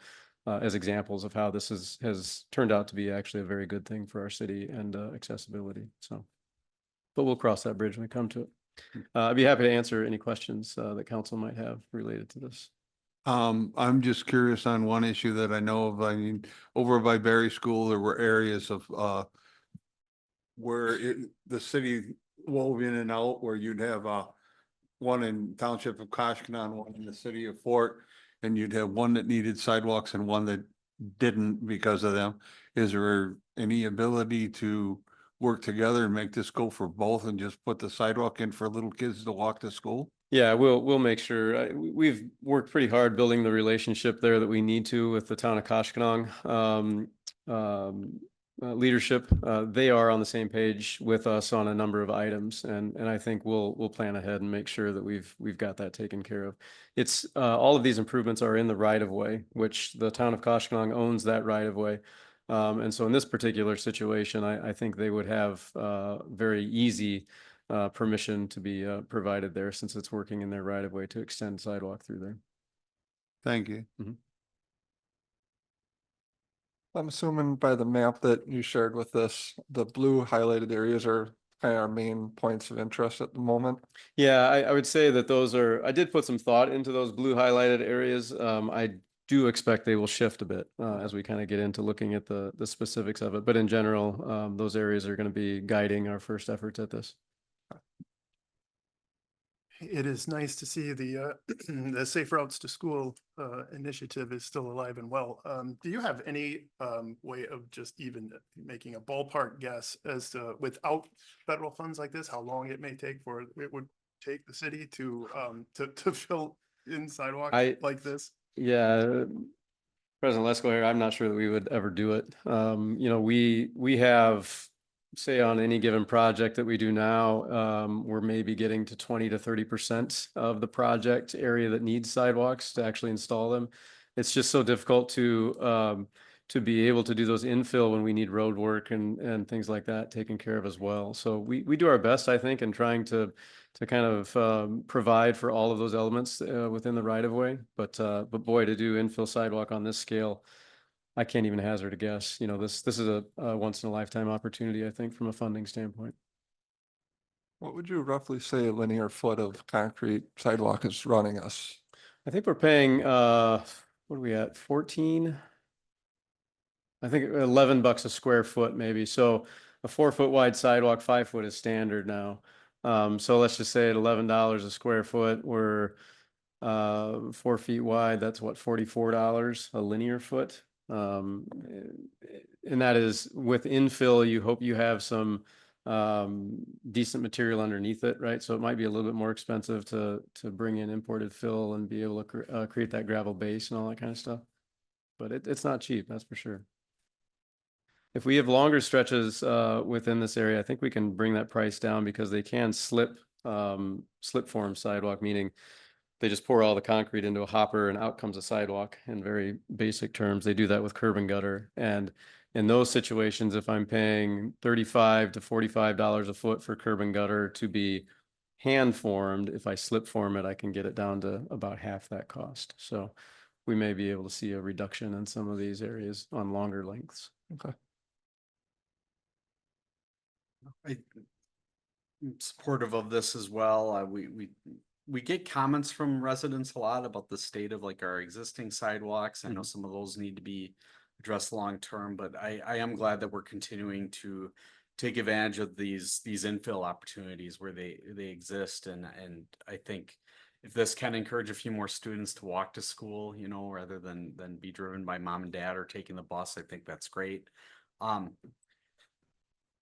as examples of how this has turned out to be actually a very good thing for our city and accessibility. So, but we'll cross that bridge when we come to it. I'd be happy to answer any questions that council might have related to this. I'm just curious on one issue that I know of. I mean, over by Berry School, there were areas of where the city wove in and out, where you'd have one in township of Koshkonong, one in the city of Fort, and you'd have one that needed sidewalks and one that didn't because of them. Is there any ability to work together and make this go for both and just put the sidewalk in for little kids to walk to school? Yeah, we'll make sure. We've worked pretty hard building the relationship there that we need to with the town of Koshkonong leadership. They are on the same page with us on a number of items, and I think we'll plan ahead and make sure that we've got that taken care of. It's all of these improvements are in the right of way, which the town of Koshkonong owns that right of way. And so in this particular situation, I think they would have very easy permission to be provided there, since it's working in their right of way to extend sidewalk through there. Thank you. I'm assuming by the map that you shared with us, the blue highlighted areas are kind of our main points of interest at the moment. Yeah, I would say that those are, I did put some thought into those blue highlighted areas. I do expect they will shift a bit as we kind of get into looking at the specifics of it. But in general, those areas are going to be guiding our first efforts at this. It is nice to see the the Safe Routes to School initiative is still alive and well. Do you have any way of just even making a ballpark guess as to, without federal funds like this, how long it may take for it would take the city to fill in sidewalks like this? Yeah, President Lesko here, I'm not sure that we would ever do it. You know, we have, say on any given project that we do now, we're maybe getting to 20 to 30% of the project area that needs sidewalks to actually install them. It's just so difficult to be able to do those infill when we need road work and things like that taken care of as well. So we do our best, I think, in trying to kind of provide for all of those elements within the right of way. But boy, to do infill sidewalk on this scale, I can't even hazard a guess. You know, this is a once in a lifetime opportunity, I think, from a funding standpoint. What would you roughly say a linear foot of concrete sidewalk is running us? I think we're paying what are we at? 14? I think $11 a square foot maybe. So a 4-foot wide sidewalk, 5 foot is standard now. So let's just say at $11 a square foot, we're 4 feet wide. That's what, $44 a linear foot. And that is with infill, you hope you have some decent material underneath it, right? So it might be a little bit more expensive to bring in imported fill and be able to create that gravel base and all that kind of stuff. But it's not cheap, that's for sure. If we have longer stretches within this area, I think we can bring that price down because they can slip form sidewalk, meaning they just pour all the concrete into a hopper and out comes a sidewalk in very basic terms. They do that with curb and gutter. And in those situations, if I'm paying $35 to $45 a foot for curb and gutter to be hand formed, if I slip form it, I can get it down to about half that cost. So we may be able to see a reduction in some of these areas on longer lengths. Okay. I'm supportive of this as well. We get comments from residents a lot about the state of like our existing sidewalks. I know some of those need to be addressed long term, but I am glad that we're continuing to take advantage of these infill opportunities where they exist. And I think if this can encourage a few more students to walk to school, you know, rather than be driven by mom and dad or taking the bus, I think that's great.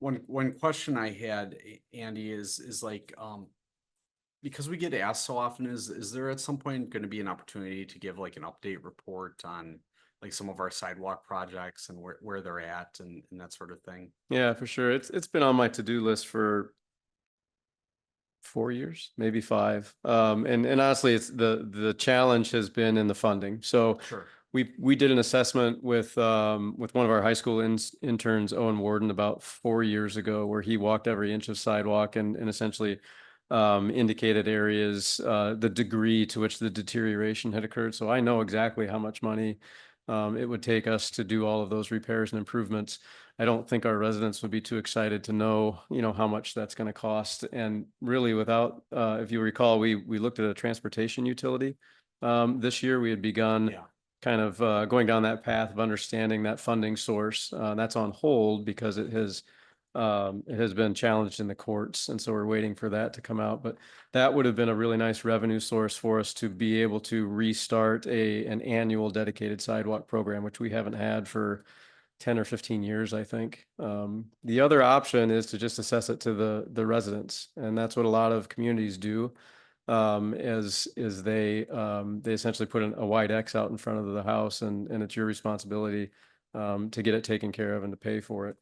One question I had, Andy, is like, because we get asked so often, is there at some point going to be an opportunity to give like an update report on like some of our sidewalk projects and where they're at and that sort of thing? Yeah, for sure. It's been on my to-do list for 4 years, maybe 5. And honestly, it's the challenge has been in the funding. So Sure. we did an assessment with one of our high school interns, Owen Warden, about 4 years ago, where he walked every inch of sidewalk and essentially indicated areas, the degree to which the deterioration had occurred. So I know exactly how much money it would take us to do all of those repairs and improvements. I don't think our residents would be too excited to know, you know, how much that's going to cost. And really, without, if you recall, we looked at a transportation utility. This year we had begun Yeah. kind of going down that path of understanding that funding source. That's on hold because it has been challenged in the courts, and so we're waiting for that to come out. But that would have been a really nice revenue source for us to be able to restart an annual dedicated sidewalk program, which we haven't had for 10 or 15 years, I think. The other option is to just assess it to the residents, and that's what a lot of communities do. Is they essentially put a white X out in front of the house, and it's your responsibility to get it taken care of and to pay for it.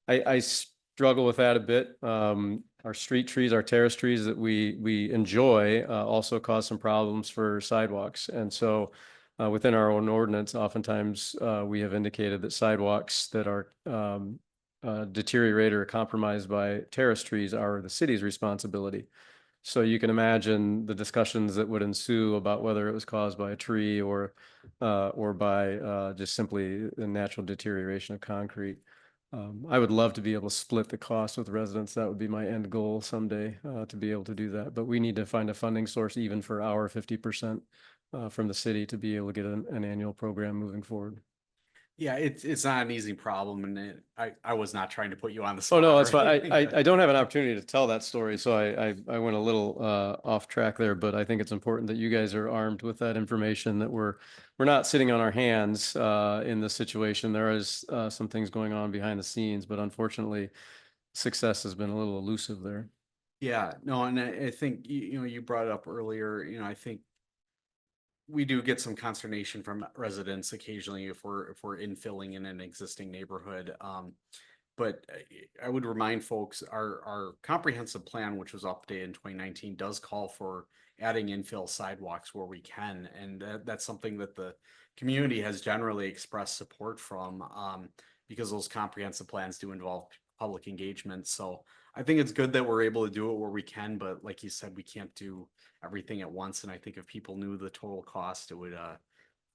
I struggle with that a bit. Our street trees, our terrace trees that we enjoy also cause some problems for sidewalks. And so within our own ordinance, oftentimes we have indicated that sidewalks that are deteriorated or compromised by terrace trees are the city's responsibility. So you can imagine the discussions that would ensue about whether it was caused by a tree or by just simply the natural deterioration of concrete. I would love to be able to split the cost with residents. That would be my end goal someday, to be able to do that. But we need to find a funding source even for our 50% from the city to be able to get an annual program moving forward. Yeah, it's not an easy problem, and I was not trying to put you on the Oh, spot. no, that's or fine. anything, but- I don't have an opportunity to tell that story, so I went a little off track there, but I think it's important that you guys are armed with that information, that we're not sitting on our hands in this situation. There is some things going on behind the scenes, but unfortunately, success has been a little elusive there. Yeah, no, and I think, you know, you brought it up earlier, you know, I think we do get some consternation from residents occasionally if we're infilling in an existing neighborhood. But I would remind folks, our comprehensive plan, which was updated in 2019, does call for adding infill sidewalks where we can. And that's something that the community has generally expressed support from, because those comprehensive plans do involve public engagement. So I think it's good that we're able to do it where we can, but like you said, we can't do everything at once. And I think if people knew the total cost, it would,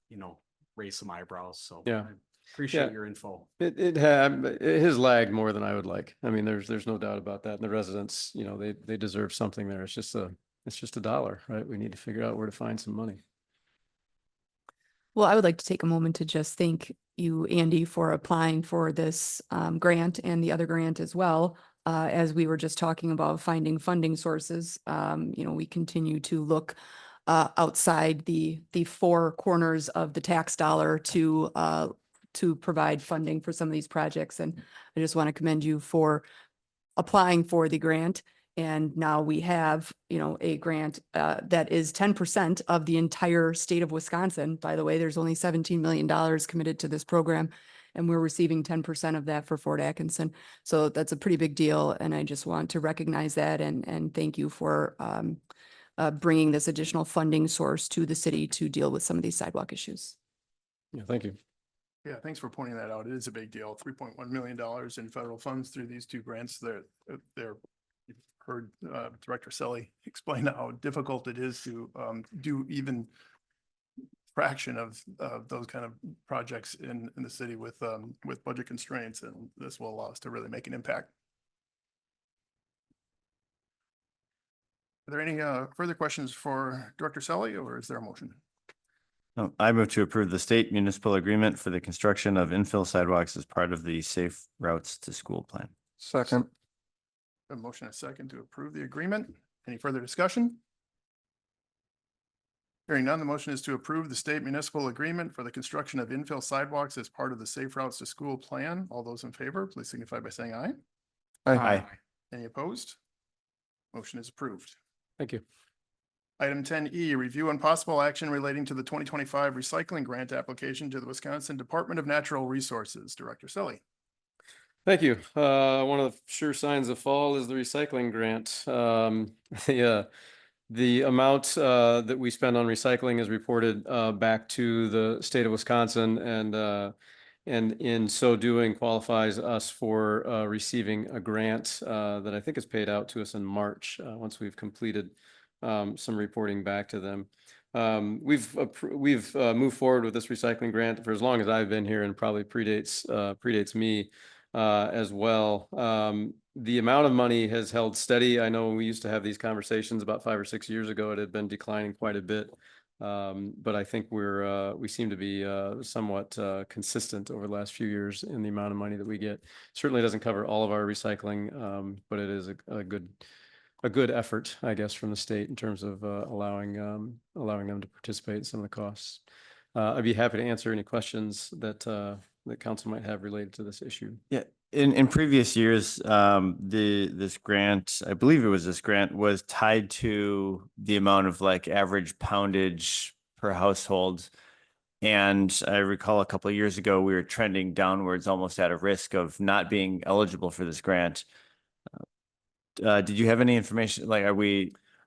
you know, raise some eyebrows. So Yeah. I appreciate Yeah. your info. It has lagged more than I would like. I mean, there's no doubt about that. And the residents, you know, they deserve something there. It's just a dollar, right? We need to figure out where to find some money. Well, I would like to take a moment to just thank you, Andy, for applying for this grant and the other grant as well. As we were just talking about finding funding sources, you know, we continue to look outside the four corners of the tax dollar to provide funding for some of these projects. And I just want to commend you for applying for the grant. And now we have, you know, a grant that is 10% of the entire state of Wisconsin. By the way, there's only $17 million committed to this program, and we're receiving 10% of that for Fort Atkinson. So that's a pretty big deal. And I just want to recognize that and thank you for bringing this additional funding source to the city to deal with some of these sidewalk issues. Yeah, thank you. Yeah, thanks for pointing that out. It is a big deal. $3.1 million in federal funds through these two grants. They're you've heard Director Selly explain how difficult it is to do even fraction of those kind of projects in the city with budget constraints, and this will allow us to really make an impact. Are there any further questions for Director Selly, or is there a motion? I move to approve the state municipal agreement for the construction of infill sidewalks as part of the Safe Routes to School plan. Second. A motion, a second to approve the agreement. Any further discussion? Hearing none, the motion is to approve the state municipal agreement for the construction of infill sidewalks as part of the Safe Routes to School plan. All those in favor, please signify by saying aye. Aye. Any opposed? Motion is approved. Thank you. Item 10E, review and possible action relating to the 2025 recycling grant application to the Wisconsin Department of Natural Resources. Director Selly. Thank you. One of the sure signs of fall is the recycling grant. The amount that we spend on recycling is reported back to the state of Wisconsin, and in so doing qualifies us for receiving a grant that I think is paid out to us in March once we've completed some reporting back to them. We've moved forward with this recycling grant for as long as I've been here, and probably predates me as well. The amount of money has held steady. I know we used to have these conversations about 5 or 6 years ago. It had been declining quite a bit. But I think we seem to be somewhat consistent over the last few years in the amount of money that we get. Certainly doesn't cover all of our recycling, but it is a good effort, I guess, from the state in terms of allowing them to participate in some of the costs. I'd be happy to answer any questions that council might have related to this issue. Yeah, in previous years, this grant, I believe it was this grant, was tied to the amount of like average poundage per household. And I recall a couple of years ago, we were trending downwards, almost at a risk of not being eligible for this grant. Did you have any information? Like, I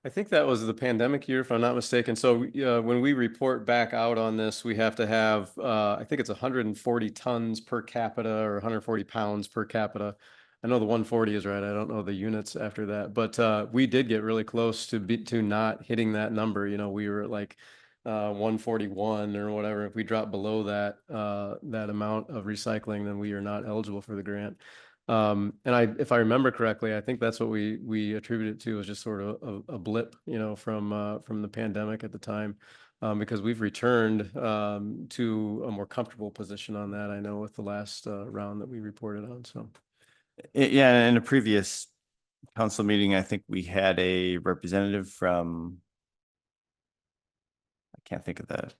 think that was the pandemic year, if I'm not mistaken. So when we report back out on this, we have to have, I think it's 140 tons per capita or 140 pounds per capita. I know the 140 is right. I don't know the units after that, but we did get really close to not hitting that number. You know, we were at like 141 or whatever. If we drop below that amount of recycling, then we are not eligible for the grant. And if I remember correctly, I think that's what we attribute it to, was just sort of a blip, you know, from the pandemic at the time, because we've returned to a more comfortable position on that. I know with the last round that we reported on. So, yeah, in a previous council meeting, I think we had a representative from, I can't think of the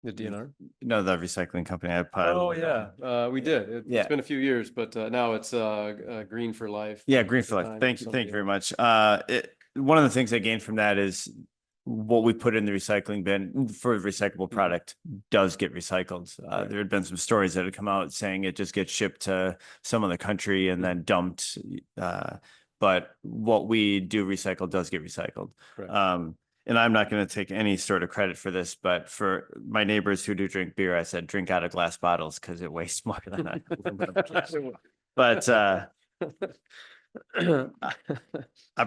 DNR? No, the recycling company. Oh yeah, we did. It's been a few years, but now it's Green for Life. Yeah, Green for Life. Thank you very much. One of the things I gained from that is what we put in the recycling bin for a recyclable product does get recycled. There had been some stories that had come out saying it just gets shipped to some other country and then dumped. But what we do recycle does get recycled. And I'm not going to take any sort of credit for this, but for my neighbors who do drink beer, I said, drink out of glass bottles because it wastes more than I. But I'm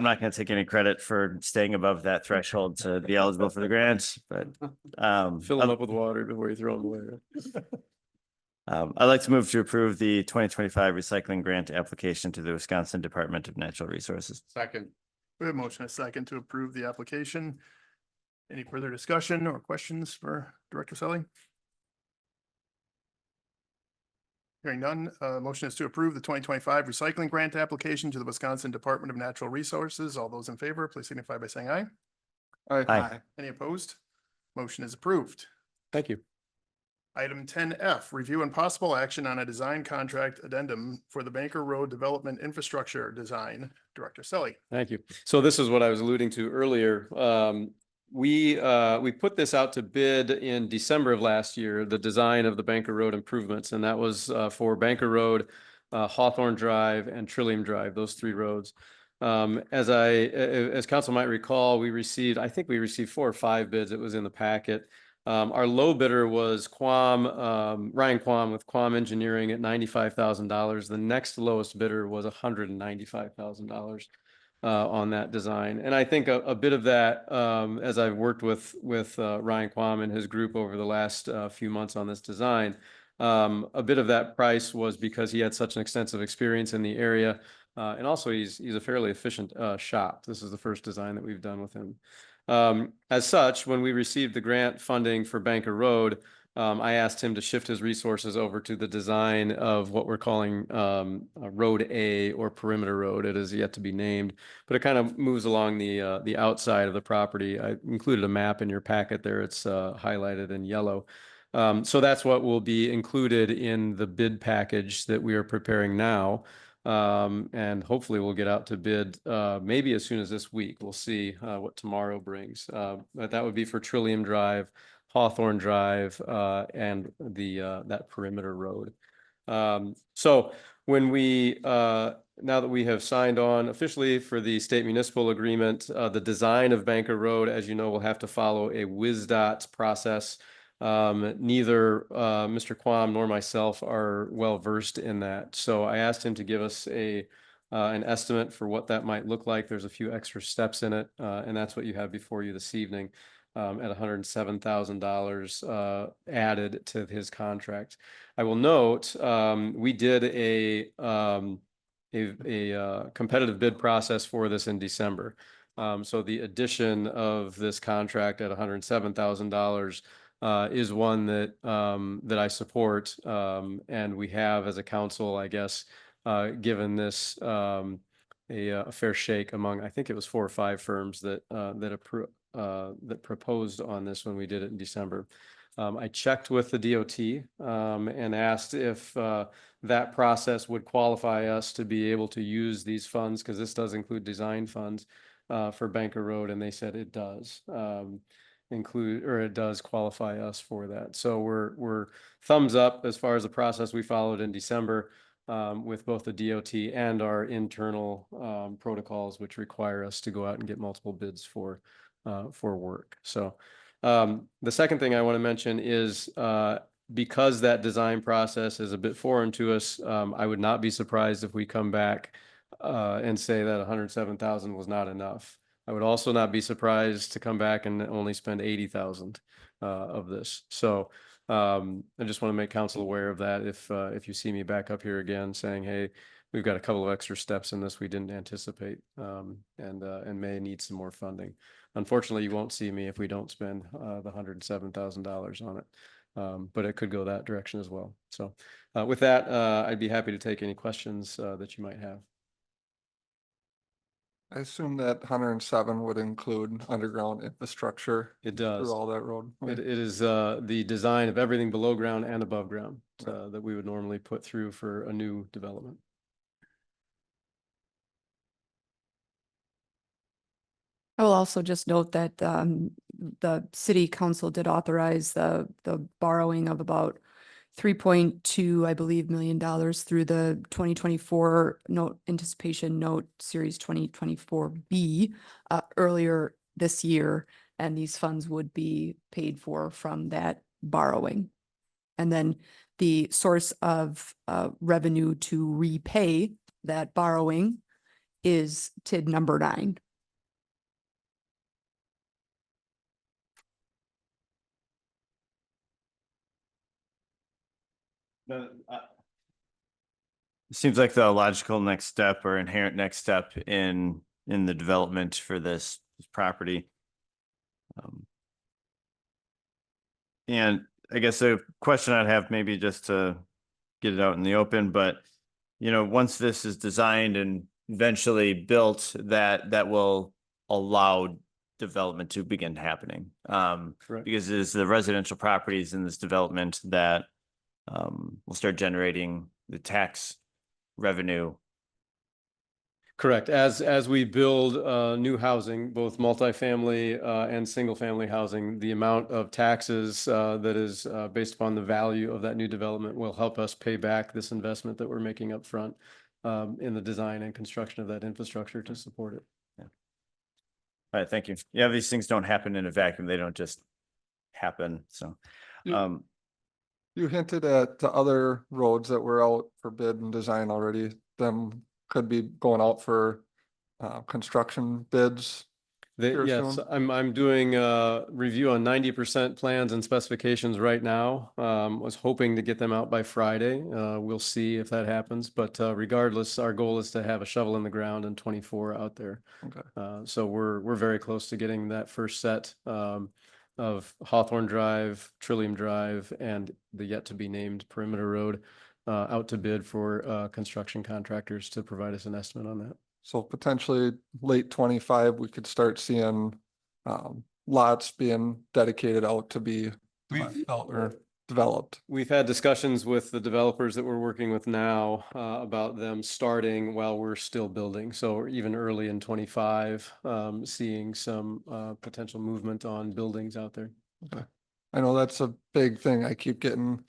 not going to take any credit for staying above that threshold to be eligible for the grants, but fill them up with water before you throw them away. I'd like to move to approve the 2025 recycling grant application to the Wisconsin Department of Natural Resources. Second. We have a motion, a second to approve the application. Any further discussion or questions for Director Selly? Hearing none, motion is to approve the 2025 recycling grant application to the Wisconsin Department of Natural Resources. All those in favor, please signify by saying aye. Aye. Any opposed? Motion is approved. Thank you. Item 10F, review and possible action on a design contract addendum for the Banker Road Development Infrastructure Design. Director Selly. Thank you. So this is what I was alluding to earlier. We put this out to bid in December of last year, the design of the Banker Road improvements, and that was for Banker Road, Hawthorne Drive, and Trillium Drive, those 3 roads. As council might recall, I think we received 4 or 5 bids. It was in the packet. Our low bidder was Ryan Quam with Quam Engineering at $95,000. The next lowest bidder was $195,000 on that design. And I think a bit of that, as I've worked with Ryan Quam and his group over the last few months on this design, a bit of that price was because he had such an extensive experience in the area. And also he's a fairly efficient shop. This is the first design that we've done with him. As such, when we received the grant funding for Banker Road, I asked him to shift his resources over to the design of what we're calling Road A, or Perimeter Road. It is yet to be named, but it kind of moves along the outside of the property. I included a map in your packet there. It's highlighted in yellow. So that's what will be included in the bid package that we are preparing now. And hopefully we'll get out to bid maybe as soon as this week. We'll see what tomorrow brings. But that would be for Trillium Drive, Hawthorne Drive, and that Perimeter Road. So when now that we have signed on officially for the state municipal agreement, the design of Banker Road, as you know, will have to follow a WSDOT process. Neither Mr. Quam nor myself are well versed in that. So I asked him to give us an estimate for what that might look like. There's a few extra steps in it, and that's what you have before you this evening, at $107,000 added to his contract. I will note we did a competitive bid process for this in December. So the addition of this contract at $107,000 is one that I support, and we have as a council, I guess, given this a fair shake among, I think it was 4 or 5 firms that proposed on this when we did it in December. I checked with the DOT and asked if that process would qualify us to be able to use these funds, because this does include design funds for Banker Road, and they said it does. It does qualify us for that. So we're thumbs up as far as the process we followed in December with both the DOT and our internal protocols, which require us to go out and get multiple bids for work. So the second thing I want to mention is because that design process is a bit foreign to us, I would not be surprised if we come back and say that 107,000 was not enough. I would also not be surprised to come back and only spend 80,000 of this. So I just want to make council aware of that. If you see me back up here again saying, hey, we've got a couple of extra steps in this we didn't anticipate, and may need some more funding. Unfortunately, you won't see me if we don't spend the $107,000 on it. But it could go that direction as well. So with that, I'd be happy to take any questions that you might have. I assume that 107 would include underground infrastructure. It does. Through all that road. It is the design of everything below ground and above ground that we would normally put through for a new development. I will also just note that the city council did authorize the borrowing of about 3.2, I believe, $million through the 2024 note anticipation note series 2024B earlier this year, and these funds would be paid for from that borrowing. And then the source of revenue to repay that borrowing is TID number 9. Seems like the logical next step or inherent next step in the development for this property. And I guess a question I'd have, maybe just to get it out in the open, but once this is designed and eventually built, that will allow development to begin happening. Because it's the residential properties in this development that will start generating the tax revenue. Correct. As we build new housing, both multifamily and single family housing, the amount of taxes that is based upon the value of that new development will help us pay back this investment that we're making up front. in the design and construction of that infrastructure to support it. All right, thank you. Yeah, these things don't happen in a vacuum. They don't just happen. So, You- You hinted at the other roads that were out for bid and design already, them could be going out for construction bids. here Yes, soon? I'm doing a review on 90% plans and specifications right now. Was hoping to get them out by Friday. We'll see if that happens, but regardless, our goal is to have a shovel in the ground and 24 out there. Okay. So we're very close to getting that first set of Hawthorne Drive, Trillium Drive, and the yet to be named Perimeter Road out to bid for construction contractors to provide us an estimate on that. So potentially late 25, we could start seeing lots being dedicated out to be developed. We've had discussions with the developers that we're working with now about them starting while we're still building. So even early in 25, seeing some potential movement on buildings out there. Okay. I know that's a big thing. I keep getting,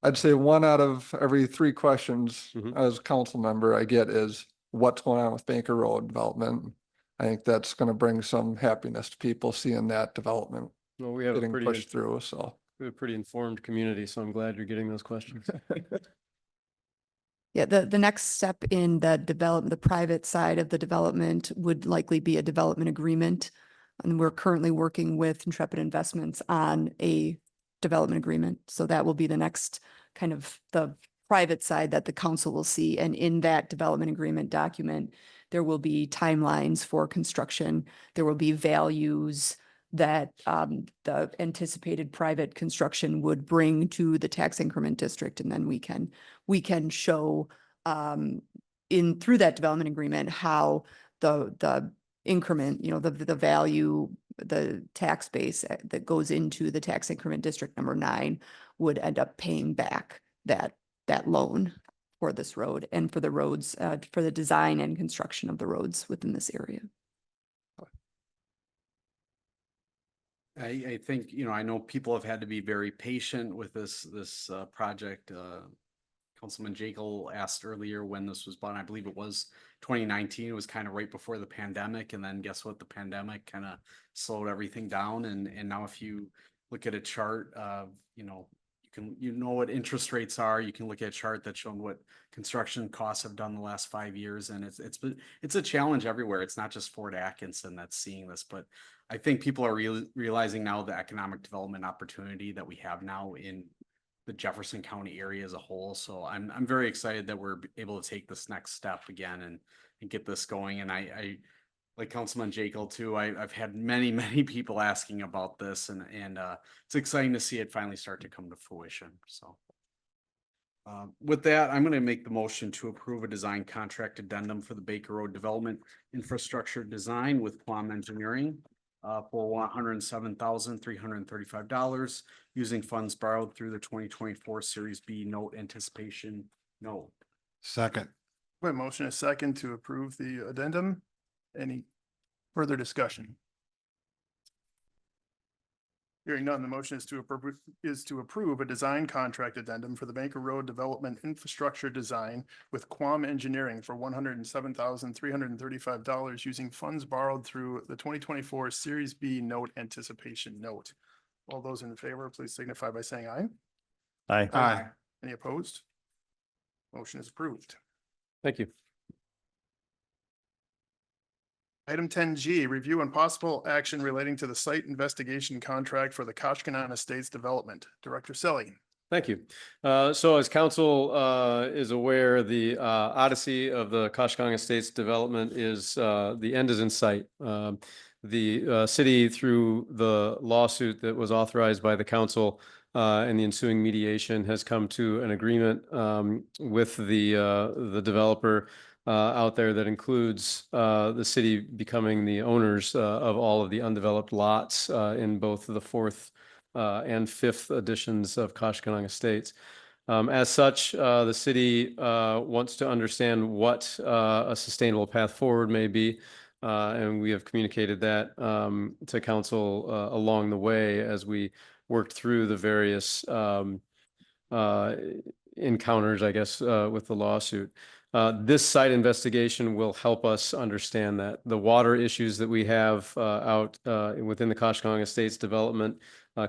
I'd say 1 out of every 3 questions as a council member I get is what's going on with Banker Road development. I think that's going to bring some happiness to people seeing that development Well, we have a getting pretty, pushed through, so. we have a pretty informed community, so I'm glad you're getting those questions. Yeah, the next step in the development, the private side of the development would likely be a development agreement. And we're currently working with Intrepid Investments on a development agreement. So that will be the next kind of the private side that the council will see. And in that development agreement document, there will be timelines for construction. There will be values that the anticipated private construction would bring to the tax increment district. And then we can show in through that development agreement how the increment, you know, the value, the tax base that goes into the tax increment district number 9 would end up paying back that loan for this road and for the roads, for the design and construction of the roads within this area. I think, you know, I know people have had to be very patient with this project. Councilman Jekyll asked earlier when this was bought. I believe it was 2019. It was kind of right before the pandemic. And then guess what? The pandemic kind of slowed everything down. And now if you look at a chart of, you know what interest rates are. You can look at a chart that's shown what construction costs have done the last 5 years. And it's a challenge everywhere. It's not just Fort Atkinson that's seeing this, but I think people are realizing now the economic development opportunity that we have now in the Jefferson County area as a whole. So I'm very excited that we're able to take this next step again and get this going. And I like Councilman Jekyll too. I've had many people asking about this, and it's exciting to see it finally start to come to fruition. So with that, I'm going to make the motion to approve a design contract addendum for the Baker Road Development Infrastructure Design with Quam Engineering for $107,335 using funds borrowed through the 2024 Series B note anticipation note. Second. We have a motion and a second to approve the addendum. Any further discussion? Hearing none, the motion is to approve a design contract addendum for the Banker Road Development Infrastructure Design with Quam Engineering for $107,335 using funds borrowed through the 2024 Series B note anticipation note. All those in favor, please signify by saying aye. Aye. Aye. Any opposed? Motion is approved. Thank you. Item 10G, review and possible action relating to the site investigation contract for the Koshkanon Estates development. Director Selly. Thank you. So as council is aware, the odyssey of the Koshkong Estates development is the end is in sight. The city, through the lawsuit that was authorized by the council and the ensuing mediation, has come to an agreement with the developer out there that includes the city becoming the owners of all of the undeveloped lots in both the 4th and 5th editions of Koshkonong Estates. As such, the city wants to understand what a sustainable path forward may be. And we have communicated that to council along the way as we worked through the various encounters, I guess, with the lawsuit. This site investigation will help us understand that the water issues that we have out within the Koshkonong Estates development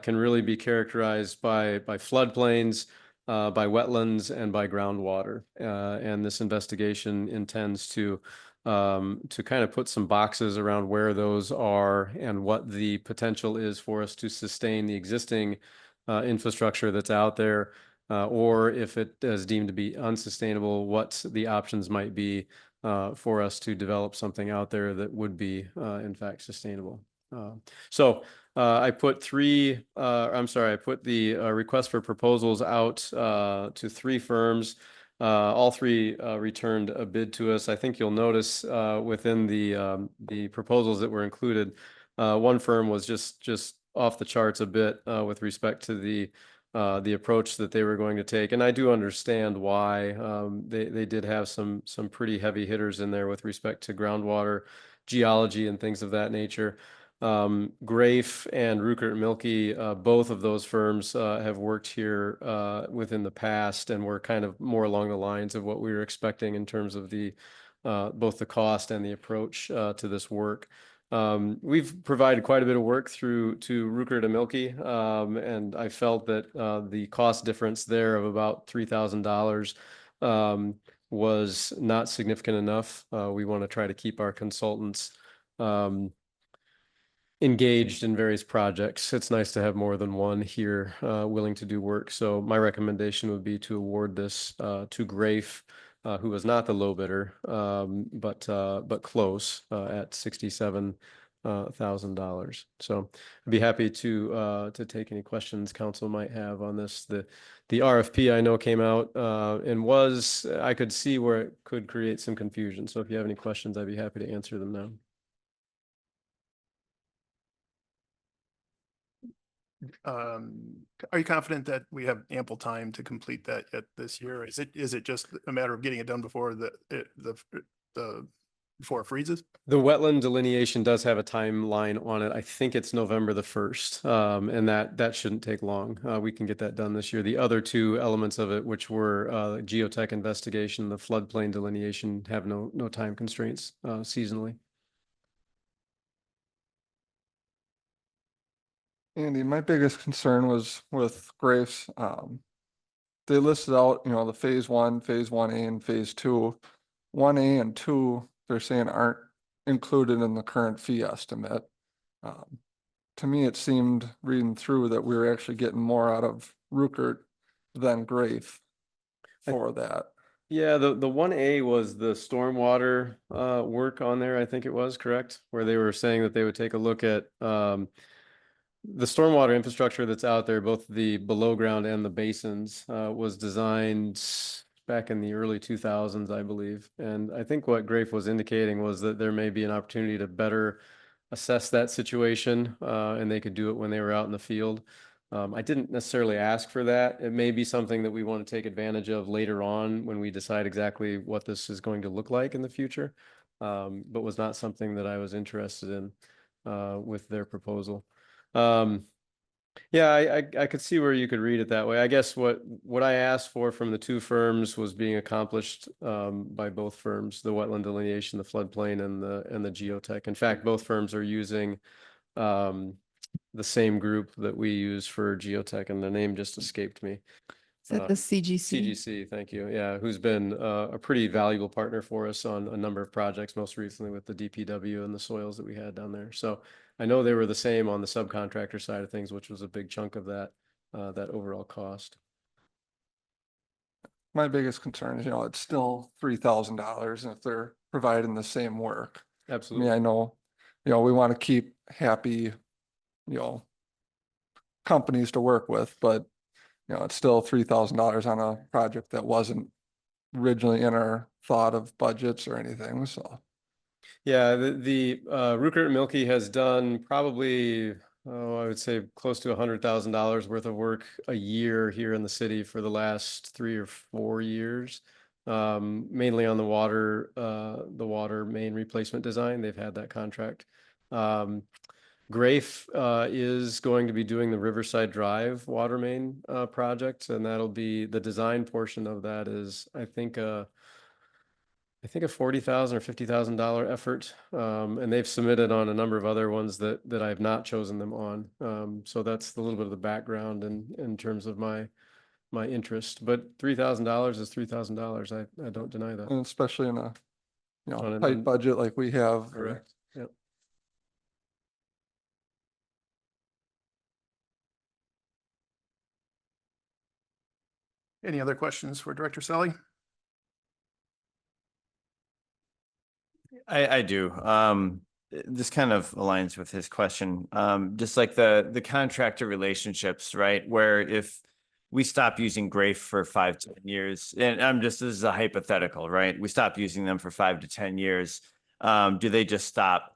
can really be characterized by floodplains, by wetlands, and by groundwater. And this investigation intends to kind of put some boxes around where those are and what the potential is for us to sustain the existing infrastructure that's out there, or if it is deemed to be unsustainable, what the options might be for us to develop something out there that would be in fact sustainable. So I put I put the request for proposals out to 3 firms. All 3 returned a bid to us. I think you'll notice within the proposals that were included, one firm was just off the charts a bit with respect to the approach that they were going to take, and I do understand why. They did have some pretty heavy hitters in there with respect to groundwater geology and things of that nature. Grafe and Ruckert Milky, both of those firms have worked here within the past and were kind of more along the lines of what we were expecting in terms of the both the cost and the approach to this work. We've provided quite a bit of work to Ruckert and Milky, and I felt that the cost difference there of about $3,000 was not significant enough. We want to try to keep our consultants engaged in various projects. It's nice to have more than one here willing to do work. So my recommendation would be to award this to Grafe, who was not the low bidder, but close at $67,000. So I'd be happy to take any questions council might have on this. The RFP I know came out and I could see where it could create some confusion. So if you have any questions, I'd be happy to answer them now. Are you confident that we have ample time to complete that yet this year? Is it just a matter of getting it done before before it freezes? The wetland delineation does have a timeline on it. I think it's November the 1st, and that shouldn't take long. We can get that done this year. The other 2 elements of it, which were geotech investigation, the floodplain delineation, have no time constraints seasonally. Andy, my biggest concern was with Graves. They listed out, the phase 1, phase 1A and phase 2. 1A and 2, they're saying aren't included in the current fee estimate. To me, it seemed reading through that we were actually getting more out of Ruckert than Grafe for that. Yeah, the 1A was the stormwater work on there, I think it was, correct? Where they were saying that they would take a look at the stormwater infrastructure that's out there, both the below ground and the basins, was designed back in the early 2000s, I believe. And I think what Grafe was indicating was that there may be an opportunity to better assess that situation, and they could do it when they were out in the field. I didn't necessarily ask for that. It may be something that we want to take advantage of later on when we decide exactly what this is going to look like in the future, but was not something that I was interested in with their proposal. Yeah, I could see where you could read it that way. I guess what I asked for from the 2 firms was being accomplished by both firms: the wetland delineation, the floodplain, and the geotech. In fact, both firms are using the same group that we use for geotech, and the name just escaped me. Is that the CGC? CGC, thank you. Yeah, who's been a pretty valuable partner for us on a number of projects, most recently with the DPW and the soils that we had down there. So I know they were the same on the subcontractor side of things, which was a big chunk of that overall cost. My biggest concern is, it's still $3,000, and if they're providing the same work. Absolutely. I mean, I know, we want to keep happy, companies to work with, but it's still $3,000 on a project that wasn't originally in our thought of budgets or anything, so. Yeah, the Ruckert Milky has done probably, I would say close to $100,000 worth of work a year here in the city for the last 3 or 4 years, mainly on the water main replacement design. They've had that contract. Grafe is going to be doing the Riverside Drive water main project, and that'll be the design portion of that is, I think a $40,000 or $50,000 effort. And they've submitted on a number of other ones that I have not chosen them on. So that's a little bit of the background in terms of my interest, but $3,000 is $3,000. I don't deny that. And especially in a, On an- tight budget like we have. Correct. Yep. Any other questions for Director Selly? I do. This kind of aligns with his question. Just like the contractor relationships, right? Where if we stop using Grafe for 5 to 10 years, and this is a hypothetical, right? We stop using them for 5 to 10 years. Do they just stop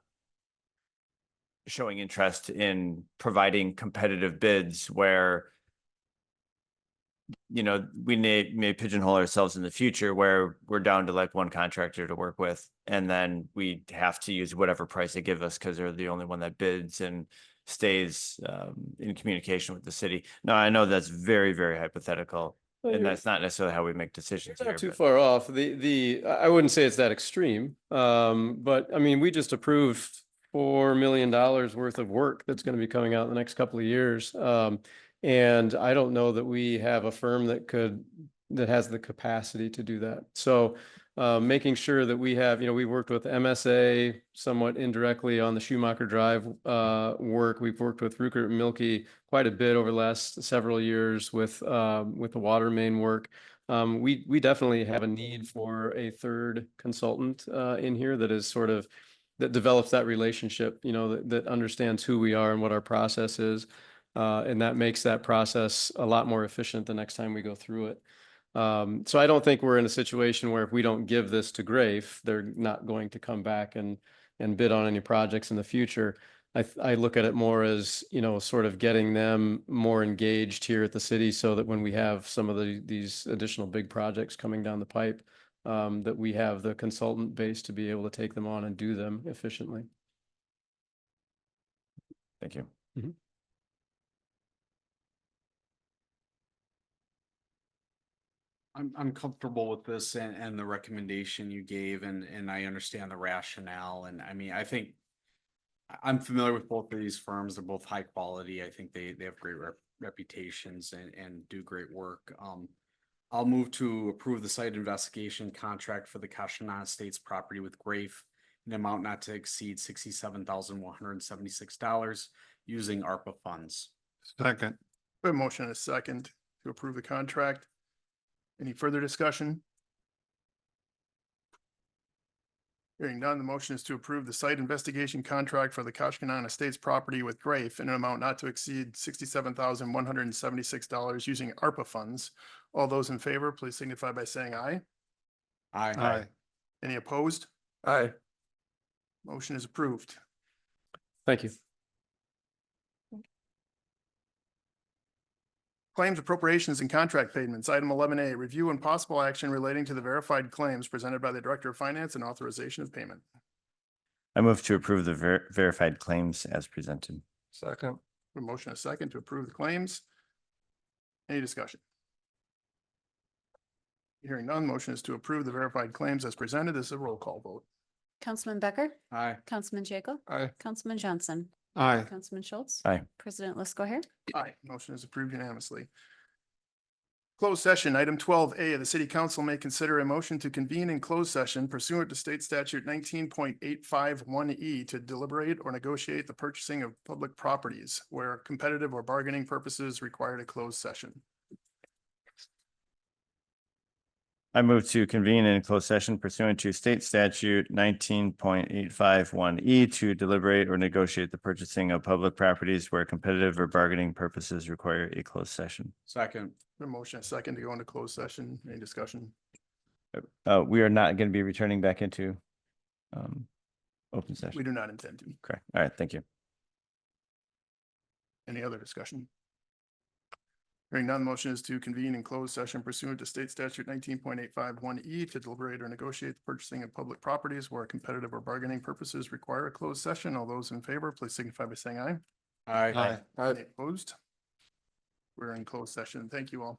showing interest in providing competitive bids where, you know, we may pigeonhole ourselves in the future where we're down to like one contractor to work with, and then we have to use whatever price they give us because they're the only one that bids and stays in communication with the city. Now, I know that's very, very hypothetical, Well, and you're- that's not necessarily how we make decisions It's here. not too but- far off. I wouldn't say it's that extreme. But I mean, we just approved $4 million worth of work that's going to be coming out in the next couple of years. And I don't know that we have a firm that has the capacity to do that. So making sure that we have, we worked with MSA somewhat indirectly on the Schumacher Drive work. We've worked with Rupert and Milky quite a bit over the last several years with the water main work. We definitely have a need for a third consultant in here that develops that relationship, that understands who we are and what our process is. And that makes that process a lot more efficient the next time we go through it. So I don't think we're in a situation where if we don't give this to Grafe, they're not going to come back and bid on any projects in the future. I look at it more as, sort of getting them more engaged here at the city so that when we have some of these additional big projects coming down the pipe, that we have the consultant base to be able to take them on and do them efficiently. Thank you. I'm comfortable with this and the recommendation you gave, and I understand the rationale. And I mean, I think I'm familiar with both of these firms. They're both high quality. I think they have great reputations and do great work. I'll move to approve the site investigation contract for the Kashanana Estates property with Grafe in an amount not to exceed $67,176 using ARPA funds. Second. We have a motion and a second to approve the contract. Any further discussion? Hearing none, the motion is to approve the site investigation contract for the Kashkanan Estates property with Grafe in an amount not to exceed $67,176 using ARPA funds. All those in favor, please signify by saying aye. Aye. Any opposed? Aye. Motion is approved. Thank you. Claims, appropriations, and contract payments. Item 11A, review and possible action relating to the verified claims presented by the Director of Finance and authorization of payment. I move to approve the verified claims as presented. Second. A motion and a second to approve the claims. Any discussion? Hearing none, motion is to approve the verified claims as presented. This is a roll call vote. Councilman Becker, Aye. Councilman Jacob, Aye. Councilman Johnson, Aye. Councilman Schultz. Aye. President Lisco. Aye. Motion is approved unanimously. Closed session, item 12A, the city council may consider a motion to convene in closed session pursuant to state statute 19.851E to deliberate or negotiate the purchasing of public properties where competitive or bargaining purposes require a closed session. I move to convene in closed session pursuant to state statute 19.851E to deliberate or negotiate the purchasing of public properties where competitive or bargaining purposes require a closed session. Second. A motion, a second to go into closed session. Any discussion? We are not going to be returning back into open session. We do not intend to. Correct. All right. Thank you. Any other discussion? Hearing none, motion is to convene in closed session pursuant to state statute 19.851 to deliberate or negotiate the purchasing of public properties where competitive or bargaining purposes require a closed session. All those in favor, please signify by saying aye. Aye. Any opposed? We're in closed session. Thank you all.